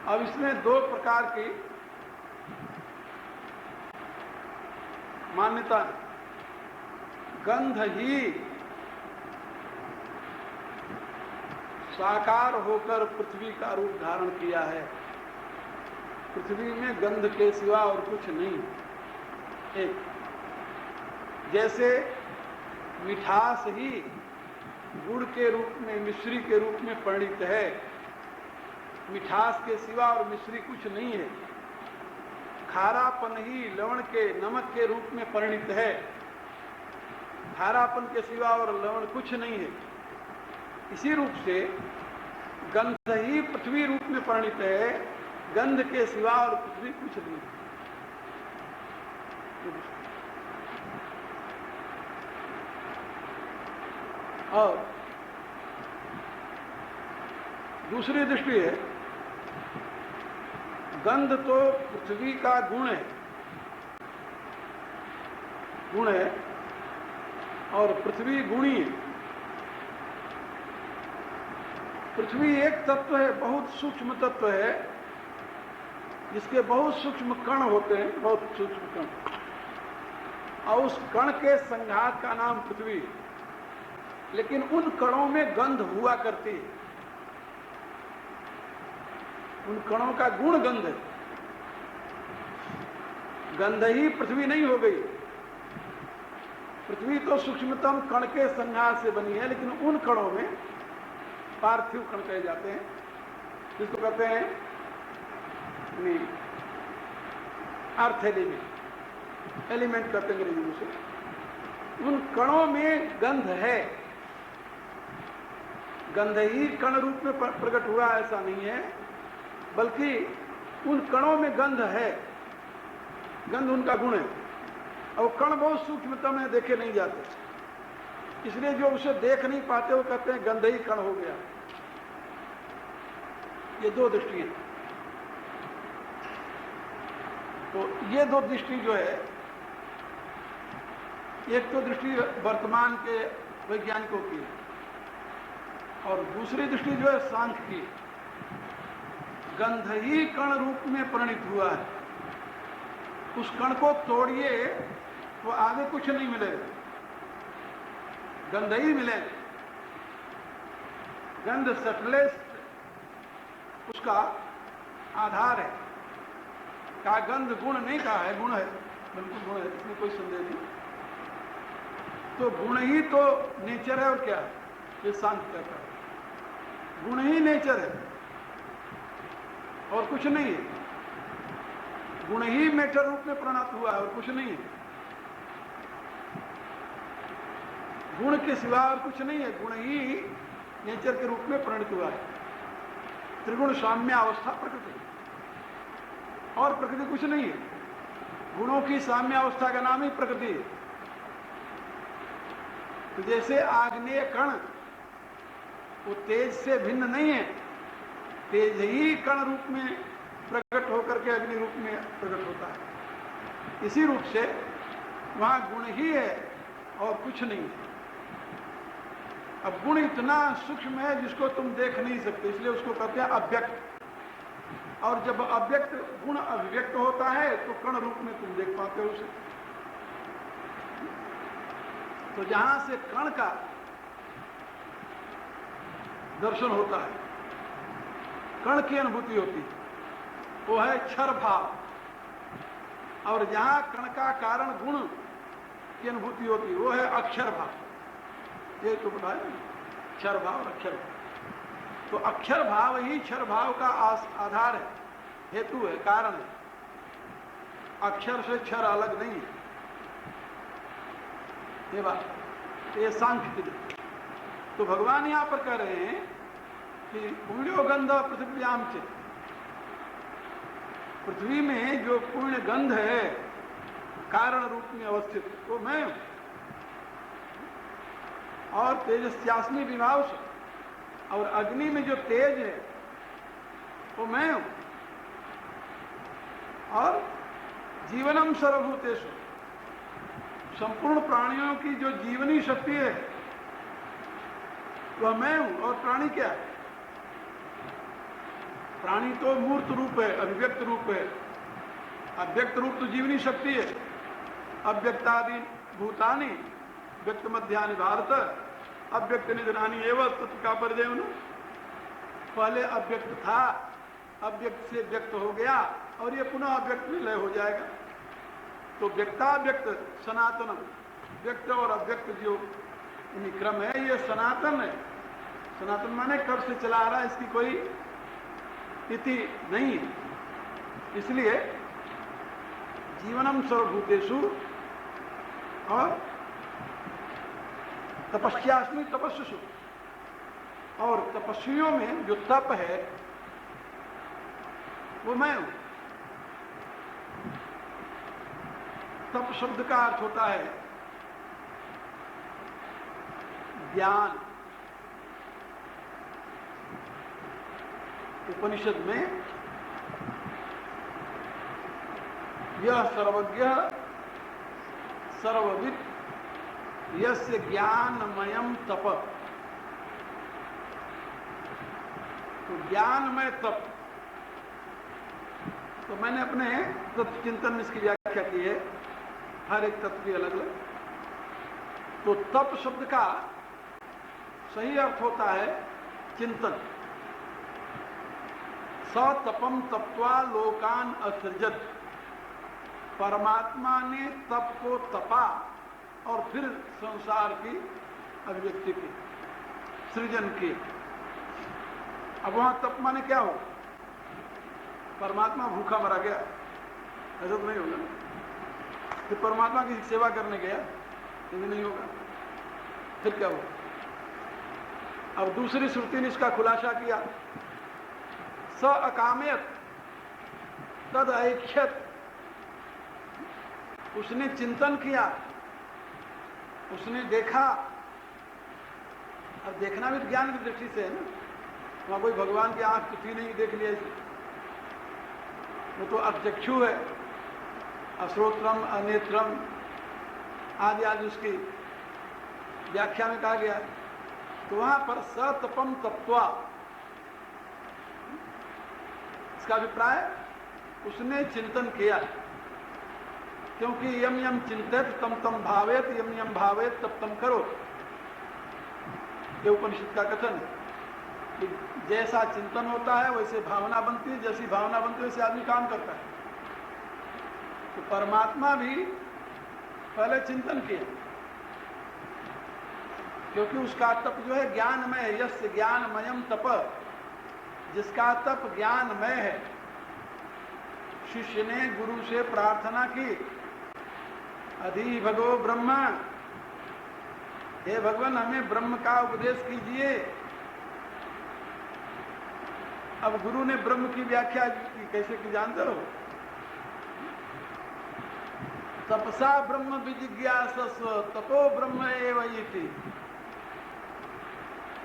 अब इसमें दो प्रकार की मान्यता है। गंध ही साकार होकर पृथ्वी का रूप धारण किया है। पृथ्वी में गंध के सिवा और कुछ नहीं। एक जैसे मिठास ही गुड़ के रूप में, मिश्री के रूप में परिणित है। मिठास के सिवा और मिश्री कुछ नहीं है। खारापन ही लवण के, नमक के रूप में परिणित है। खारापन के सिवा और लवण कुछ नहीं है। इसी रूप से गंध ही पृथ्वी रूप में परिणित है। गंध के सिवा और पृथ्वी कुछ नहीं है। और दूसरी दृष्टि है, गंध तो पृथ्वी का गुण है और पृथ्वी गुणी है। पृथ्वी एक तत्व है, बहुत सूक्ष्म तत्व है, जिसके बहुत सूक्ष्म कण होते हैं, बहुत सूक्ष्म कण, और उस कण के संघात का नाम पृथ्वी। लेकिन उन कणों में गंध हुआ करती है, उन कणों का गुण गंध है। गंध ही पृथ्वी नहीं हो गई। पृथ्वी तो सूक्ष्मतम कण के संघात से बनी है, लेकिन उन कणों में पार्थिव कण कहे जाते हैं, जिसको कहते हैं अर्थ एलिमेंट, एलिमेंट कहते हैं अंग्रेजी में से। उन कणों में गंध है। गंध ही कण रूप में प्रकट हुआ ऐसा नहीं है, बल्कि उन कणों में गंध है। गंध उनका गुण है। और कण बहुत सूक्ष्मतम है, देखे नहीं जाते, इसलिए जो उसे देख नहीं पाते वो कहते हैं गंध ही कण हो गया। ये दो दृष्टि है। तो ये दो दृष्टि जो है, एक तो दृष्टि वर्तमान के वैज्ञानिकों की है, और दूसरी दृष्टि जो है सांख्य की। गंध ही कण रूप में परिणित हुआ है। उस कण को तोड़िए तो आगे कुछ नहीं मिलेगा, गंध ही मिलेगा। गंध सटलेस्ट उसका आधार है। कहा गंध गुण नहीं कहा है, गुण है, बिल्कुल गुण है, इसमें कोई संदेह नहीं। तो गुण ही तो नेचर है, और क्या है, ये सांख्य कहता है। गुण ही नेचर है और कुछ नहीं है। गुण ही मैटर रूप में परिणत हुआ है और कुछ नहीं है। गुण के सिवा और कुछ नहीं है। गुण ही नेचर के रूप में परिणत हुआ है। त्रिगुण साम्य अवस्था प्रकृति, और प्रकृति कुछ नहीं है। गुणों की साम्य अवस्था का नाम ही प्रकृति है। तो जैसे आग्नेय कण वो तेज से भिन्न नहीं है, तेज ही कण रूप में प्रकट होकर के अग्नि रूप में प्रकट होता है। इसी रूप से वहां गुण ही है और कुछ नहीं है। अब गुण इतना सूक्ष्म है जिसको तुम देख नहीं सकते, इसलिए उसको कहते हैं अव्यक्त। और जब अव्यक्त गुण अभिव्यक्त होता है तो कण रूप में तुम देख पाते हो उसे। तो जहां से कण का दर्शन होता है, कण की अनुभूति होती है, वो है क्षर भाव। और जहां कण का कारण गुण की अनुभूति होती है वो है अक्षर भाव। ये तो बताया क्षर भाव और अक्षर भाव। तो अक्षर भाव ही क्षर भाव का आधार है, हेतु है, कारण है। अक्षर से क्षर अलग नहीं है। ये बात, ये सांख्य की। तो भगवान यहां पर कह रहे हैं कि पुण्यो गंध पृथ्व्याम च, पृथ्वी में जो पुण्य गंध है कारण रूप में अवस्थित वो मैं हूं। और तेजस्यास्मि विभाव से, और अग्नि में जो तेज है वो मैं हूं। और जीवनम सर्वभूतेषु, संपूर्ण प्राणियों की जो जीवनी शक्ति है वह मैं हूं। और प्राणी क्या है? प्राणी तो मूर्त रूप है, अभिव्यक्त रूप है। अव्यक्त रूप तो जीवनी शक्ति है। अव्यक्तादि भूतानि व्यक्त मध्यानि भारत अव्यक्त निधनानि एवं तत्व का परिदेवन। पहले अव्यक्त था, अव्यक्त से व्यक्त हो गया और ये पुनः अव्यक्त में लय हो जाएगा। तो व्यक्ताव्यक्त सनातन, व्यक्त और अव्यक्त जो क्रम है ये सनातन है। सनातन माने कब से चला आ रहा है, इसकी कोई इति नहीं है। इसलिए जीवनम सर्वभूतेषु, और तपस्यास्मि तपस्सु, और तपस्वियों में जो तप है वो मैं हूं। तप शब्द का अर्थ होता है ज्ञान। उपनिषद में यह सर्वज्ञ सर्वविद यस्य ज्ञानमयम तप। तो ज्ञानमय तप। तो मैंने अपने तत्व चिंतन में इसकी व्याख्या की है, हर एक तत्व की अलग अलग। तो तप शब्द का सही अर्थ होता है चिंतन। स तपम तप्त्वा लोकान असृजत, परमात्मा ने तप को तपा और फिर संसार की अभिव्यक्ति की, सृजन की। अब वहां तप माने क्या हो? परमात्मा भूखा मरा गया, ऐसा तो नहीं होगा ना। फिर परमात्मा की सेवा करने गया, ये भी नहीं होगा। फिर क्या होगा? अब दूसरी श्रुति ने इसका खुलासा किया, स अकामयत तद ऐक्षत, उसने चिंतन किया, उसने देखा। अब देखना भी ज्ञान की दृष्टि से है ना, वहां कोई भगवान की आंख तो थी नहीं, देख लिया इसे, वो तो अचक्षु है, अश्रोत्रम अनेत्रम आदि आदि उसकी व्याख्या में कहा गया। तो वहां पर सतपम तत्वा, इसका अभिप्राय उसने चिंतन किया, क्योंकि यम यम चिंतित तम तम भावेत, यम यम भावेत तब तम करो, ये उपनिषद का कथन है कि जैसा चिंतन होता है वैसे भावना बनती है, जैसी भावना बनती है वैसे आदमी काम करता है। तो परमात्मा भी पहले चिंतन किया, क्योंकि उसका तप जो है ज्ञानमय है। यस्य ज्ञानमयम तप, जिसका तप ज्ञानमय है। शिष्य ने गुरु से प्रार्थना की, अधि भगो ब्रह्म, हे भगवान हमें ब्रह्म का उपदेश कीजिए। अब गुरु ने ब्रह्म की व्याख्या की, कैसे की जानते हो? तपसा ब्रह्म विजिज्ञासस्व तपो ब्रह्म एव इति।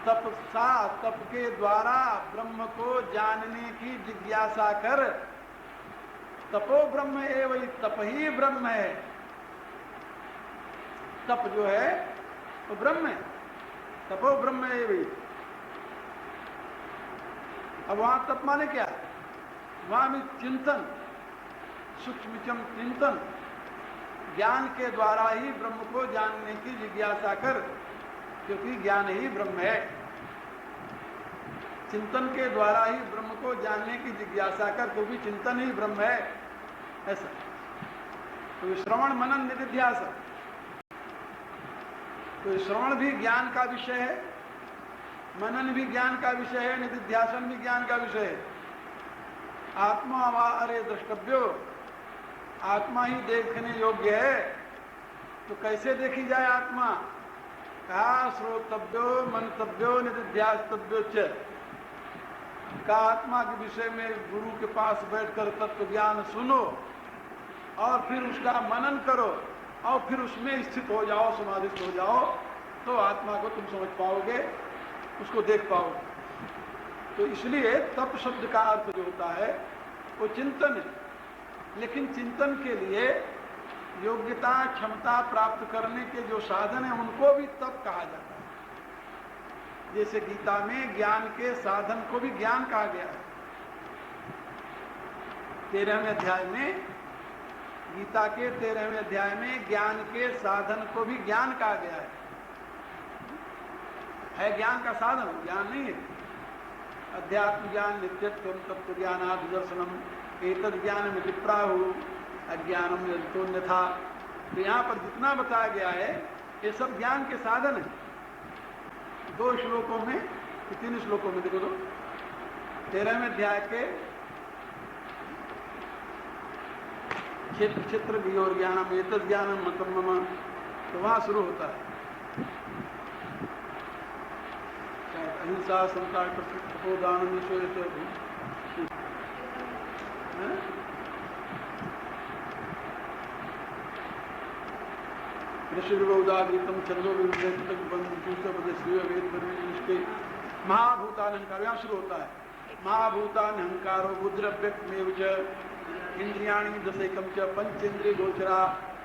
तपसा, तप के द्वारा ब्रह्म को जानने की जिज्ञासा कर, तपो ब्रह्म एव, तप ही ब्रह्म है। तप जो है वो ब्रह्म है, तपो ब्रह्म एव। अब वहां तप माने क्या? वहां भी चिंतन, सूक्ष्म चिंतन, ज्ञान के द्वारा ही ब्रह्म को जानने की जिज्ञासा कर, क्योंकि ज्ञान ही ब्रह्म है। चिंतन के द्वारा ही ब्रह्म को जानने की जिज्ञासा कर, क्योंकि चिंतन ही ब्रह्म है, ऐसा। तो श्रवण मनन निधिध्यास, तो श्रवण भी ज्ञान का विषय है, मनन भी ज्ञान का विषय है, निधिध्यासन भी ज्ञान का विषय है। आत्मा वा अरे द्रष्टव्यो, आत्मा ही देखने योग्य है। तो कैसे देखी जाए आत्मा? कहा श्रोतव्यो मंतव्यो निधिध्यास्तव्यो च, का आत्मा के विषय में गुरु के पास बैठकर तत्व ज्ञान सुनो और फिर उसका मनन करो और फिर उसमें स्थित हो जाओ, समाधित हो जाओ, तो आत्मा को तुम समझ पाओगे, उसको देख पाओगे। तो इसलिए तप शब्द का अर्थ जो होता है वो चिंतन है, लेकिन चिंतन के लिए योग्यता क्षमता प्राप्त करने के जो साधन है उनको भी तप कहा जाता है। जैसे गीता में ज्ञान के साधन को भी ज्ञान कहा गया है। 13वें अध्याय में, गीता के 13वें अध्याय में ज्ञान के साधन को भी ज्ञान कहा गया है ज्ञान का साधन, ज्ञान नहीं है। अध्यात्म ज्ञान नित्यत्व तत्व ज्ञानादि दर्शनम एतद ज्ञानम इति प्राहु अज्ञानम यदतोन्यथा। तो यहाँ पर जितना बताया गया है ये सब ज्ञान के साधन है। 2 श्लोकों में, 3 श्लोकों में देखो तो 13वें अध्याय के क्षेत्र क्षेत्र वियोर ज्ञानम एतद ज्ञानम मतम मम, तो वहां शुरू होता है अहिंसा संता तपोदान ऋषिर्वोदागीतम छंदो महाभूतानहंकार, यहाँ शुरू होता है महाभूतानहंकारो बुद्धिरव्यक्तमेव च इंद्रियाणि दशैकम च पंचेन्द्रिय गोचरा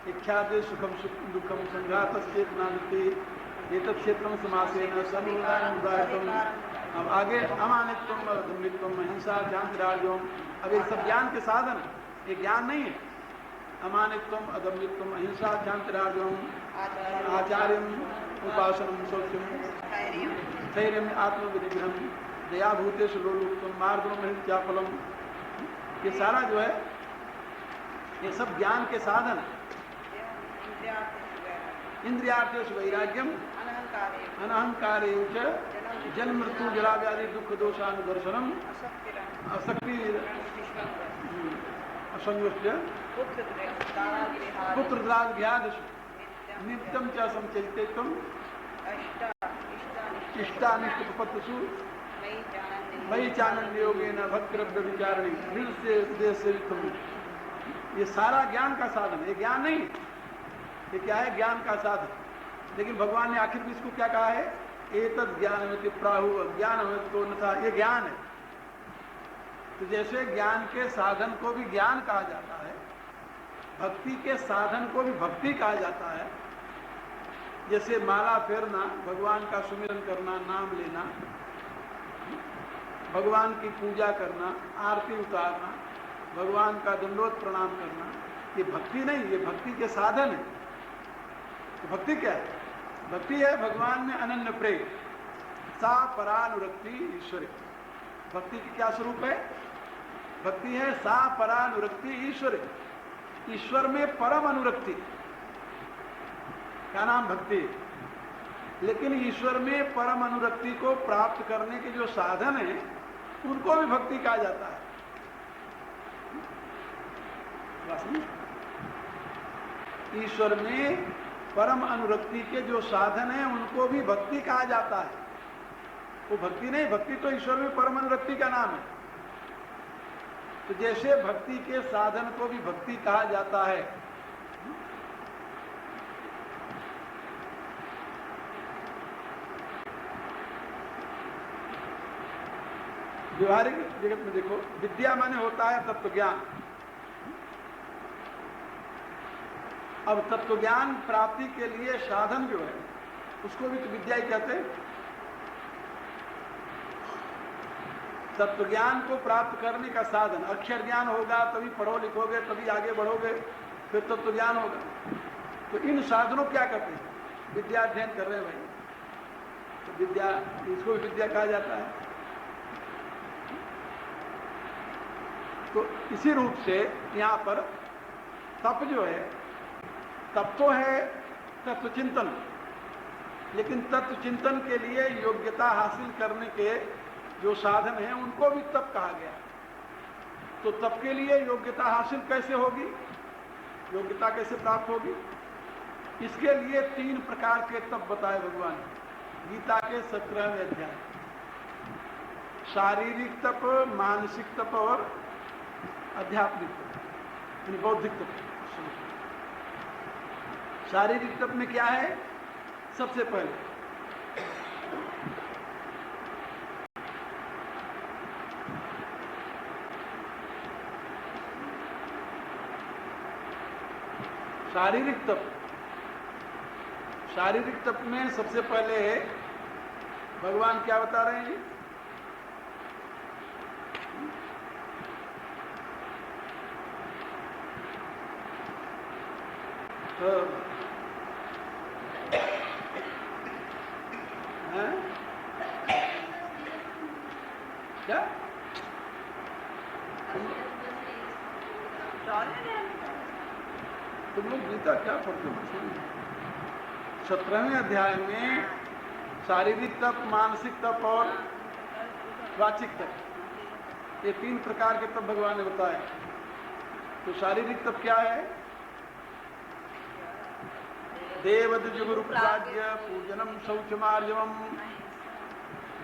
इच्छादे सुखम दुखम संघातश्चेतनानिति एतत् क्षेत्रम समासेन समुदायम। अब आगे अमानित्वम अधम्मित्वम अहिंसा शांतिराज्यम, अब ये सब ज्ञान के साधन है, ये ज्ञान नहीं है। अमानित्वम अदम्यत्वम अहिंसा शांतिराज्यम आचार्यम उपासनम शौचम स्थैर्यम आत्मविनिग्रहम दया भूतेषु लोलुप्तम मार्दनम हिंसाफलम। ये सारा जो है ये सब ज्ञान के साधन। इंद्रियार्थेषु वैराग्यम अनहंकारे च जन्म मृत्यु जरा व्याधि दुख दोषानुदर्शनम असक्ति असंगोष्ठ पुत्रदादिभ्यादिषु नित्यं च संचरितेत्वं इष्टानिष्टोपपत्तिषु मयि चानन्ययोगेन भक्तिरव्यभिचारिणी हृदय से युक्तम। ये सारा ज्ञान का साधन, ये ज्ञान नहीं, ये क्या है? ज्ञान का साधन। लेकिन भगवान ने आखिर में इसको क्या कहा है? एतद् ज्ञानमिति प्राहु अज्ञानमितो अन्यथा। ये ज्ञान है। तो जैसे ज्ञान के साधन को भी ज्ञान कहा जाता है, भक्ति के साधन को भी भक्ति कहा जाता है। जैसे माला फेरना, भगवान का सुमिरन करना, नाम लेना, भगवान की पूजा करना, आरती उतारना, भगवान का दंडोत प्रणाम करना, ये भक्ति नहीं, ये भक्ति के साधन है। तो भक्ति क्या है? भक्ति है भगवान में अनन्य प्रेम, सा परानुरक्ति ईश्वरी। भक्ति की क्या स्वरूप है? भक्ति है सा परानुरक्ति ईश्वरी, ईश्वर में परम अनुरक्ति का नाम भक्ति है। लेकिन ईश्वर में परम अनुरक्ति को प्राप्त करने के जो साधन हैं उनको भी भक्ति कहा जाता है। ईश्वर में परम अनुरक्ति के जो साधन हैं उनको भी भक्ति कहा जाता है। वो भक्ति नहीं, भक्ति तो ईश्वर में परम अनुरक्ति का नाम है। तो जैसे भक्ति के साधन को भी भक्ति कहा जाता है, व्यवहारिक जगत में देखो, विद्या माने होता है तत्व ज्ञान। अब तत्व ज्ञान प्राप्ति के लिए साधन जो है उसको भी तो विद्या ही कहते हैं। तत्व ज्ञान को प्राप्त करने का साधन अक्षर ज्ञान होगा, तभी पढ़ो लिखोगे, तभी आगे बढ़ोगे, फिर तत्व ज्ञान होगा। तो इन साधनों क्या करते हैं? विद्या अध्ययन कर रहे हैं भाई, तो विद्या, इसको भी विद्या कहा जाता है। तो इसी रूप से यहाँ पर तप जो है, तप तो है तत्व चिंतन, लेकिन तत्व चिंतन के लिए योग्यता हासिल करने के जो साधन हैं उनको भी तप कहा गया। तो तप के लिए योग्यता हासिल कैसे होगी, योग्यता कैसे प्राप्त होगी? इसके लिए 3 प्रकार के तप बताए भगवान ने गीता के 17वें अध्याय। शारीरिक तप, मानसिक तप और आध्यात्मिक तप, यानी बौद्धिक तप। शारीरिक तप में क्या है? सबसे पहले शारीरिक तप। शारीरिक तप में सबसे पहले भगवान क्या बता रहे हैं? तो क्या तुम लोग गीता क्या पढ़ते हो? 17वें अध्याय में शारीरिक तप, मानसिक तप और वाचिक तप, ये 3 प्रकार के तप भगवान ने बताए। तो शारीरिक तप क्या है? देवद्विज गुरु प्राज्ञ पूजनम शौचमार्जवम।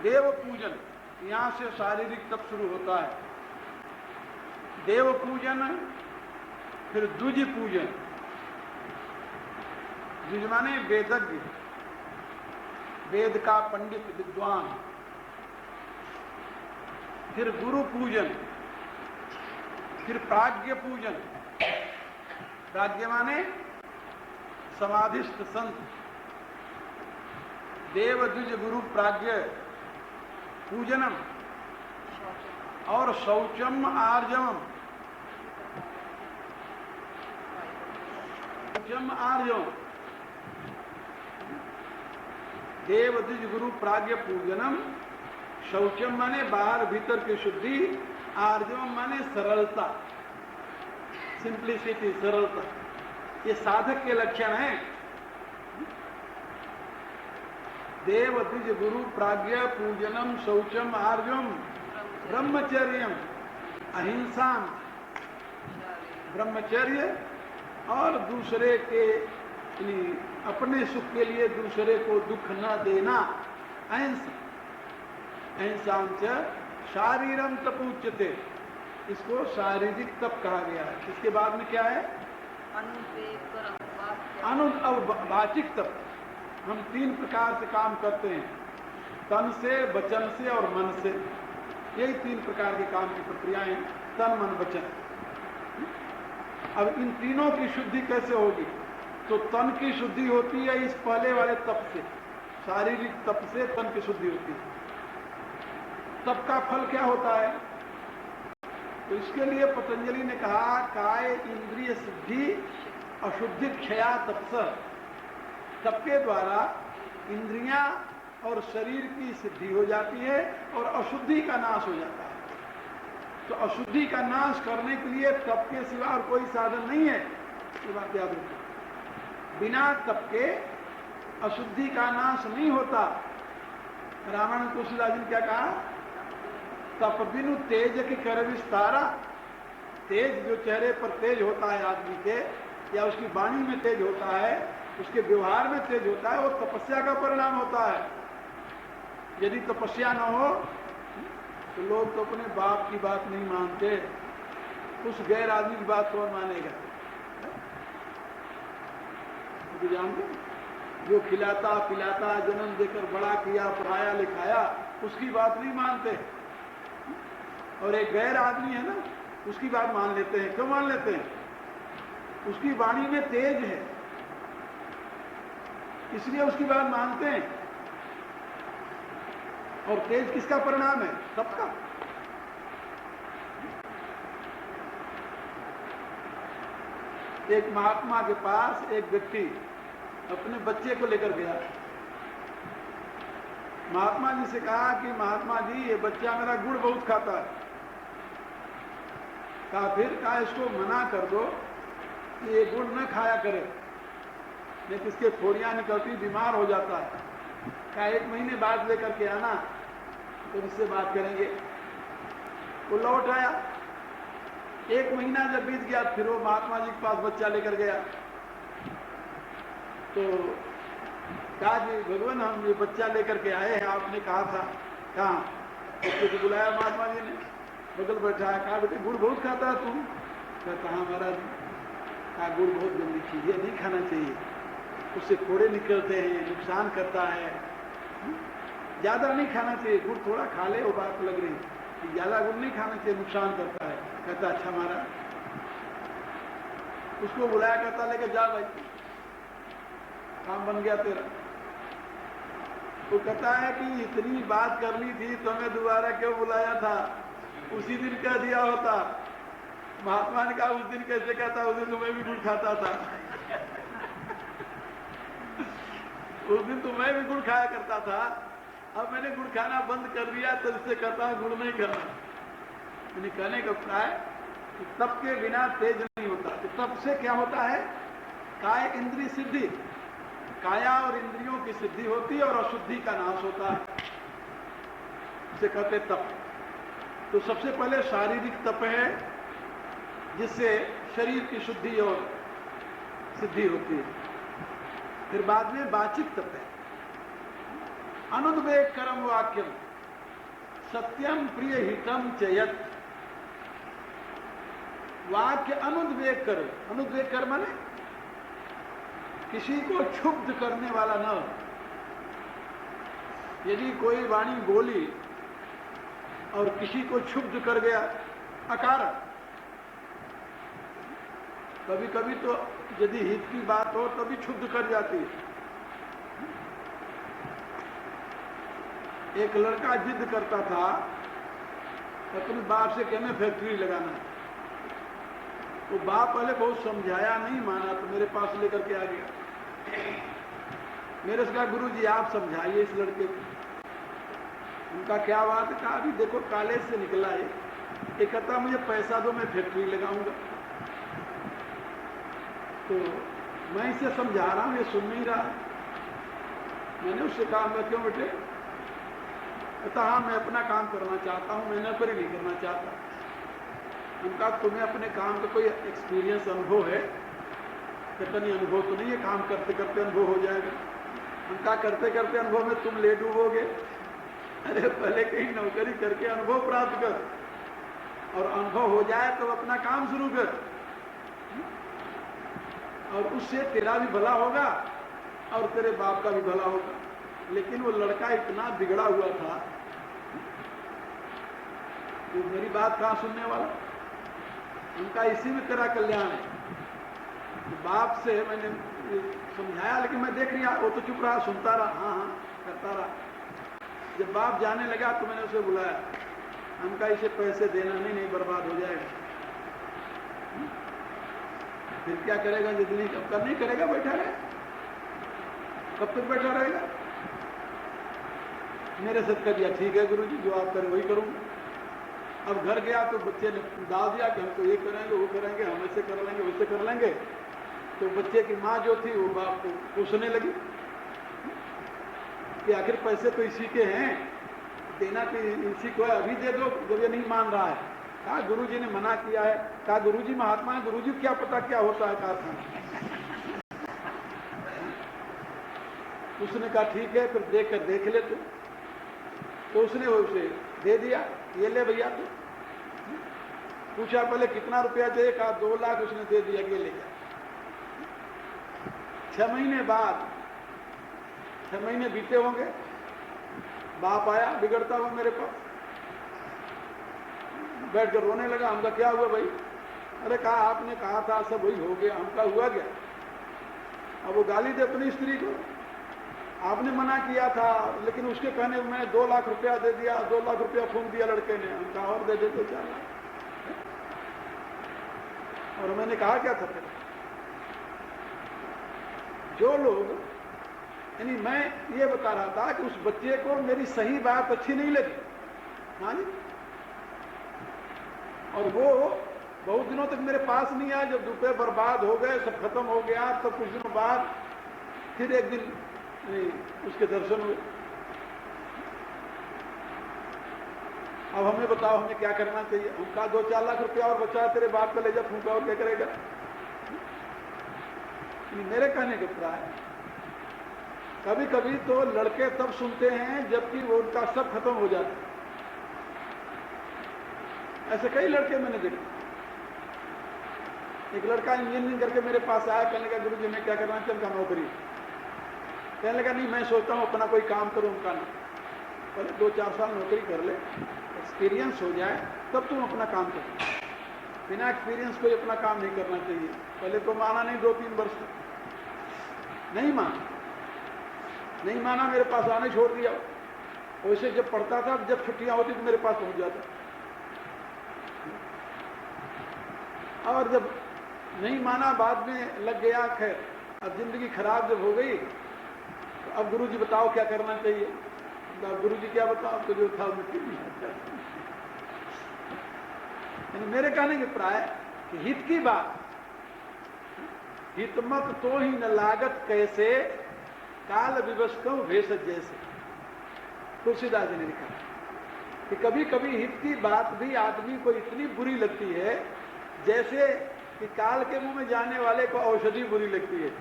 देव पूजन, यहां से शारीरिक तप शुरू होता है। देव पूजन, फिर द्विज पूजन। द्विज माने वेदज्ञ, वेद का पंडित विद्वान। फिर गुरु पूजन, फिर प्राज्ञ पूजन। प्राज्ञ माने समाधिस्थ संत। देव द्विज गुरु प्राज्ञ पूजनम और शौचम आर्जवम। शौचम आर्जवम देव द्विज गुरु प्राज्ञ पूजनम, शौचम माने बाहर भीतर की शुद्धि, आर्जवम माने सरलता, सिंप्लिसिटी, सरलता, ये साधक के लक्षण हैं। देव द्विज गुरु प्राज्ञ पूजनम, शौचम आर्जवम, ब्रह्मचर्यम, अहिंसा, ब्रह्मचर्य और दूसरे के अपने सुख के लिए दूसरे को दुख न देना, अहिंसा। अहिंसा शारीरम तप उच्यते, इसको शारीरिक तप कहा गया है। इसके बाद में क्या है? वाचिक तप। हम 3 प्रकार से काम करते हैं, तन से, वचन से और मन से। यही 3 प्रकार के काम की प्रक्रियाएं, तन मन वचन। अब इन तीनों की शुद्धि कैसे होगी? तो तन की शुद्धि होती है इस पहले वाले तप से, शारीरिक तप से तन की शुद्धि होती है। तप का फल क्या होता है? तो इसके लिए पतंजलि ने कहा, काय इंद्रिय सिद्धि अशुद्धि क्षया तपस। तप के द्वारा इंद्रियां और शरीर की सिद्धि हो जाती है और अशुद्धि का नाश हो जाता है। तो अशुद्धि का नाश करने के लिए तप के सिवा और कोई साधन नहीं है, ये बात याद रखिए। बिना तप के अशुद्धि का नाश नहीं होता। रामायण तुलसीदास जी ने क्या कहा? तप बिनु तेज की कर विस्तारा। तेज जो चेहरे पर तेज होता है आदमी के, या उसकी वाणी में तेज होता है, उसके व्यवहार में तेज होता है, वो तपस्या का परिणाम होता है। यदि तपस्या न हो तो लोग तो अपने बाप की बात नहीं मानते, उस गैर आदमी की बात कौन मानेगा? तो जानते, जो खिलाता पिलाता जन्म देकर बड़ा किया, पढ़ाया लिखाया, उसकी बात नहीं मानते। और एक गैर आदमी है ना, उसकी बात मान लेते हैं। क्यों मान लेते हैं? उसकी वाणी में तेज है, इसलिए उसकी बात मानते हैं। और तेज किसका परिणाम है? सबका। एक महात्मा के पास एक व्यक्ति अपने बच्चे को लेकर गया। महात्मा जी से कहा कि महात्मा जी, ये बच्चा मेरा गुड़ बहुत खाता है। कहा फिर? कहा इसको मना कर दो कि ये गुड़ न खाया करे, नहीं तो इसके फोड़ियां निकलती, बीमार हो जाता है। कहा 1 महीने बाद लेकर के आना तो इससे बात करेंगे। वो लौट आया। 1 महीना जब बीत गया, फिर वो महात्मा जी के पास बच्चा लेकर गया। तो कहा जी भगवान, हम ये बच्चा लेकर के आए हैं, आपने कहा था। कहाँ? बच्चे को बुलाया महात्मा जी ने, बगल बैठाया। कहा बेटे गुड़ बहुत खाता है तुम? कहता हाँ महाराज। कहा गुड़ बहुत गंदी चीज है, नहीं खाना चाहिए, उससे फोड़े निकलते हैं, नुकसान करता है, ज्यादा नहीं खाना चाहिए। गुड़ थोड़ा खा ले, वो बात लग रही कि ज्यादा गुड़ नहीं खाना चाहिए, नुकसान करता है। कहता अच्छा महाराज। उसको बुलाया, कहता लेकर जा भाई, काम बन गया तेरा। वो कहता है कि इतनी बात करनी थी तो मैं दोबारा क्यों बुलाया था, उसी दिन कह दिया होता। महात्मा ने कहा उस दिन कैसे कहता, उस दिन तो मैं भी गुड़ खाता था। उस दिन तो मैं भी गुड़ खाया करता था, अब मैंने गुड़ खाना बंद कर दिया, तो इससे कहता है गुड़ नहीं खाना। यानी कहने का क्या है कि तप के बिना तेज नहीं होता। तो तप से क्या होता है? काय इंद्रिय सिद्धि, काया और इंद्रियों की सिद्धि होती है और अशुद्धि का नाश होता है, इसे कहते तप। तो सबसे पहले शारीरिक तप है, जिससे शरीर की शुद्धि और सिद्धि होती है। फिर बाद में वाचिक तप है, अनुद्वेग करम वाक्यम सत्यम प्रिय हितम चयत। वाक्य अनुद्वेग करो। अनुद्वेग कर माने किसी को क्षुब्ध करने वाला न हो। यदि कोई वाणी बोली और किसी को क्षुब्ध कर गया अकारण, कभी कभी तो यदि हित की बात हो तभी क्षुब्ध कर जाती है। एक लड़का जिद करता था अपने बाप से कहने फैक्ट्री लगाना। तो बाप पहले बहुत समझाया, नहीं माना, तो मेरे पास लेकर के आ गया। मेरे से कहा गुरु जी आप समझाइए इस लड़के को। उनका क्या बात है? कहा अभी देखो कॉलेज से निकला है, ये कहता मुझे पैसा दो मैं फैक्ट्री लगाऊंगा। तो मैं इसे समझा रहा हूं, ये सुन नहीं रहा। मैंने उससे कहा मैं क्यों बेटे? कहता हाँ मैं अपना काम करना चाहता हूं, मैं नौकरी नहीं करना चाहता। उनका तुम्हें अपने काम का कोई एक्सपीरियंस अनुभव है? कहता नहीं अनुभव तो नहीं है, काम करते करते अनुभव हो जाएगा। उनका करते करते अनुभव में तुम ले डूबोगे। अरे पहले कहीं नौकरी करके अनुभव प्राप्त कर, और अनुभव हो जाए तो अपना काम शुरू कर, और उससे तेरा भी भला होगा और तेरे बाप का भी भला होगा। लेकिन वो लड़का इतना बिगड़ा हुआ था कि मेरी बात कहाँ सुनने वाला। उनका इसी में तेरा कल्याण है। तो बाप से मैंने समझाया, लेकिन मैं देख लिया वो तो चुप रहा, सुनता रहा, हाँ हाँ करता रहा। जब बाप जाने लगा तो मैंने उसे बुलाया। उनका इसे पैसे देना नहीं बर्बाद हो जाएगा। फिर क्या करेगा? जितनी कब तक नहीं करेगा, बैठा रहे। कब तक बैठा रहेगा? मेरे साथ कर दिया, ठीक है गुरुजी जो आप करें वही करूंगा। अब घर गया तो बच्चे ने डाल दिया कि हम तो ये करेंगे वो करेंगे, हम ऐसे कर लेंगे वैसे कर लेंगे। तो बच्चे की माँ जो थी वो बाप को पूछने लगी कि आखिर पैसे तो इसी के हैं, देना तो इसी को है, अभी दे दो जब ये नहीं मान रहा है। कहा गुरुजी ने मना किया है। कहा गुरुजी महात्मा है, गुरुजी क्या पता क्या होता है कारखाना। उसने कहा ठीक है फिर देख कर देख ले तू। तो उसने उसे दे दिया, ये ले भैया तू। पूछा पहले कितना रुपया दे? कहा 2 लाख। उसने दे दिया, ये ले गया। 6 महीने बाद, 6 महीने बीते होंगे, बाप आया बिगड़ता हुआ मेरे पास, बैठ कर रोने लगा। हमका क्या हुआ भाई? अरे कहा आपने कहा था सब वही हो गया। हमका हुआ क्या? अब वो गाली दे अपनी स्त्री को, आपने मना किया था, लेकिन उसके कहने में 2 लाख रुपया दे दिया, 2 लाख रुपया फूंक दिया लड़के ने। हम कहा और दे दे 4 लाख। और मैंने कहा क्या था फिर? जो लोग, यानी मैं ये बता रहा था कि उस बच्चे को मेरी सही बात अच्छी नहीं लगी, हाँ जी, और वो बहुत दिनों तक मेरे पास नहीं आया। जब रुपये बर्बाद हो गए, सब खत्म हो गया, तब कुछ दिनों बाद फिर एक दिन उसके दर्शन हुए। अब हमें बताओ हमें क्या करना चाहिए? हम कहा 2-4 लाख रुपया और बचा, तेरे बाप का ले जा फूंका और क्या करेगा? मेरे कहने के प्राय कभी कभी तो लड़के तब सुनते हैं जबकि वो उनका सब खत्म हो जाता है। ऐसे कई लड़के मैंने देखे। एक लड़का इंजीनियरिंग करके मेरे पास आया, कहने लगा गुरुजी मैं क्या करना चाहिए? उनका नौकरी। कहने लगा नहीं मैं सोचता हूँ अपना कोई काम करूँ। उनका ना पहले 2-4 साल नौकरी कर ले, एक्सपीरियंस हो जाए, तब तुम अपना काम करो। बिना एक्सपीरियंस कोई अपना काम नहीं करना चाहिए। पहले तो माना नहीं, 2-3 वर्ष तक नहीं माना, मेरे पास आने छोड़ दिया। वैसे जब पढ़ता था, जब छुट्टियां होती तो मेरे पास पहुंच जाता, और जब नहीं माना बाद में लग गया। खैर अब जिंदगी खराब जब हो गई तो अब गुरुजी बताओ क्या करना चाहिए? अब गुरुजी क्या बताओ, तो जो था मिट्टी नहीं। मेरे कहने के प्राय कि हित की बात, हितमत तो ही न लागत कैसे, काल विवशतों भेषज जैसे। तुलसीदास जी ने लिखा कि कभी कभी हित की बात भी आदमी को इतनी बुरी लगती है जैसे कि काल के मुंह में जाने वाले को औषधि बुरी लगती है।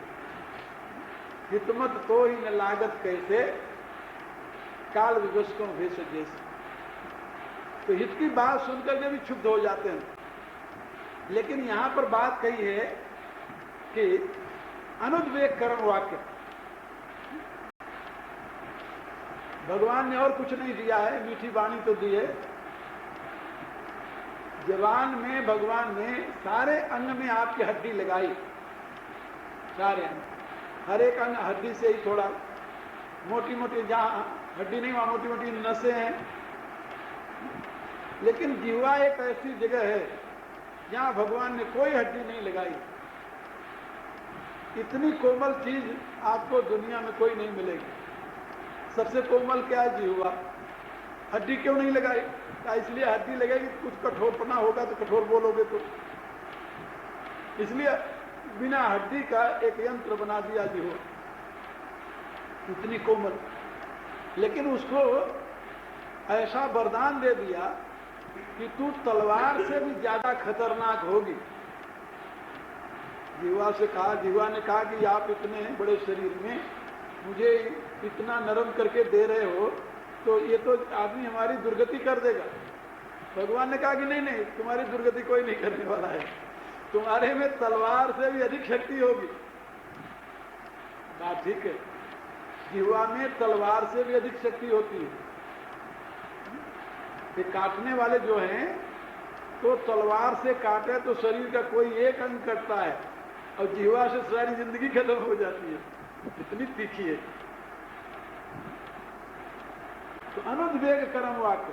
हितमत तो ही न लागत कैसे, काल विवशतों भेषज जैसे। तो हित की बात सुनकर के भी क्षुब्ध हो जाते हैं। लेकिन यहां पर बात कही है कि अनुद्वेग कर्म वाक्य, भगवान ने और कुछ नहीं दिया है, मीठी वाणी तो दी है। जवान में भगवान ने सारे अंग में आपकी हड्डी लगाई, सारे अंग, हर एक अंग हड्डी से ही थोड़ा मोटी मोटी, जहां हड्डी नहीं वहां मोटी मोटी नसें हैं। लेकिन जिह्वा एक ऐसी जगह है जहां भगवान ने कोई हड्डी नहीं लगाई। इतनी कोमल चीज आपको दुनिया में कोई नहीं मिलेगी। सबसे कोमल क्या है? जिह्वा। हड्डी क्यों नहीं लगाई? इसलिए हड्डी लगेगी, कुछ कठोरपना होगा तो कठोर बोलोगे तो। इसलिए बिना हड्डी का एक यंत्र बना दिया जिह्वा, इतनी कोमल। लेकिन उसको ऐसा वरदान दे दिया कि तू तलवार से भी ज्यादा खतरनाक होगी। जिह्वा से कहा, जिह्वा ने कहा कि आप इतने बड़े शरीर में मुझे इतना नरम करके दे रहे हो तो ये तो आदमी हमारी दुर्गति कर देगा। भगवान ने कहा कि नहीं नहीं, तुम्हारी दुर्गति कोई नहीं करने वाला है, तुम्हारे में तलवार से भी अधिक शक्ति होगी। बात ठीक है, जिह्वा में तलवार से भी अधिक शक्ति होती है। ये काटने वाले जो हैं तो तलवार से काटे तो शरीर का कोई एक अंग कटता है और जिह्वा से सारी जिंदगी खत्म हो जाती है, इतनी तीखी है। तो अनुद्वेग कर्म वाक्य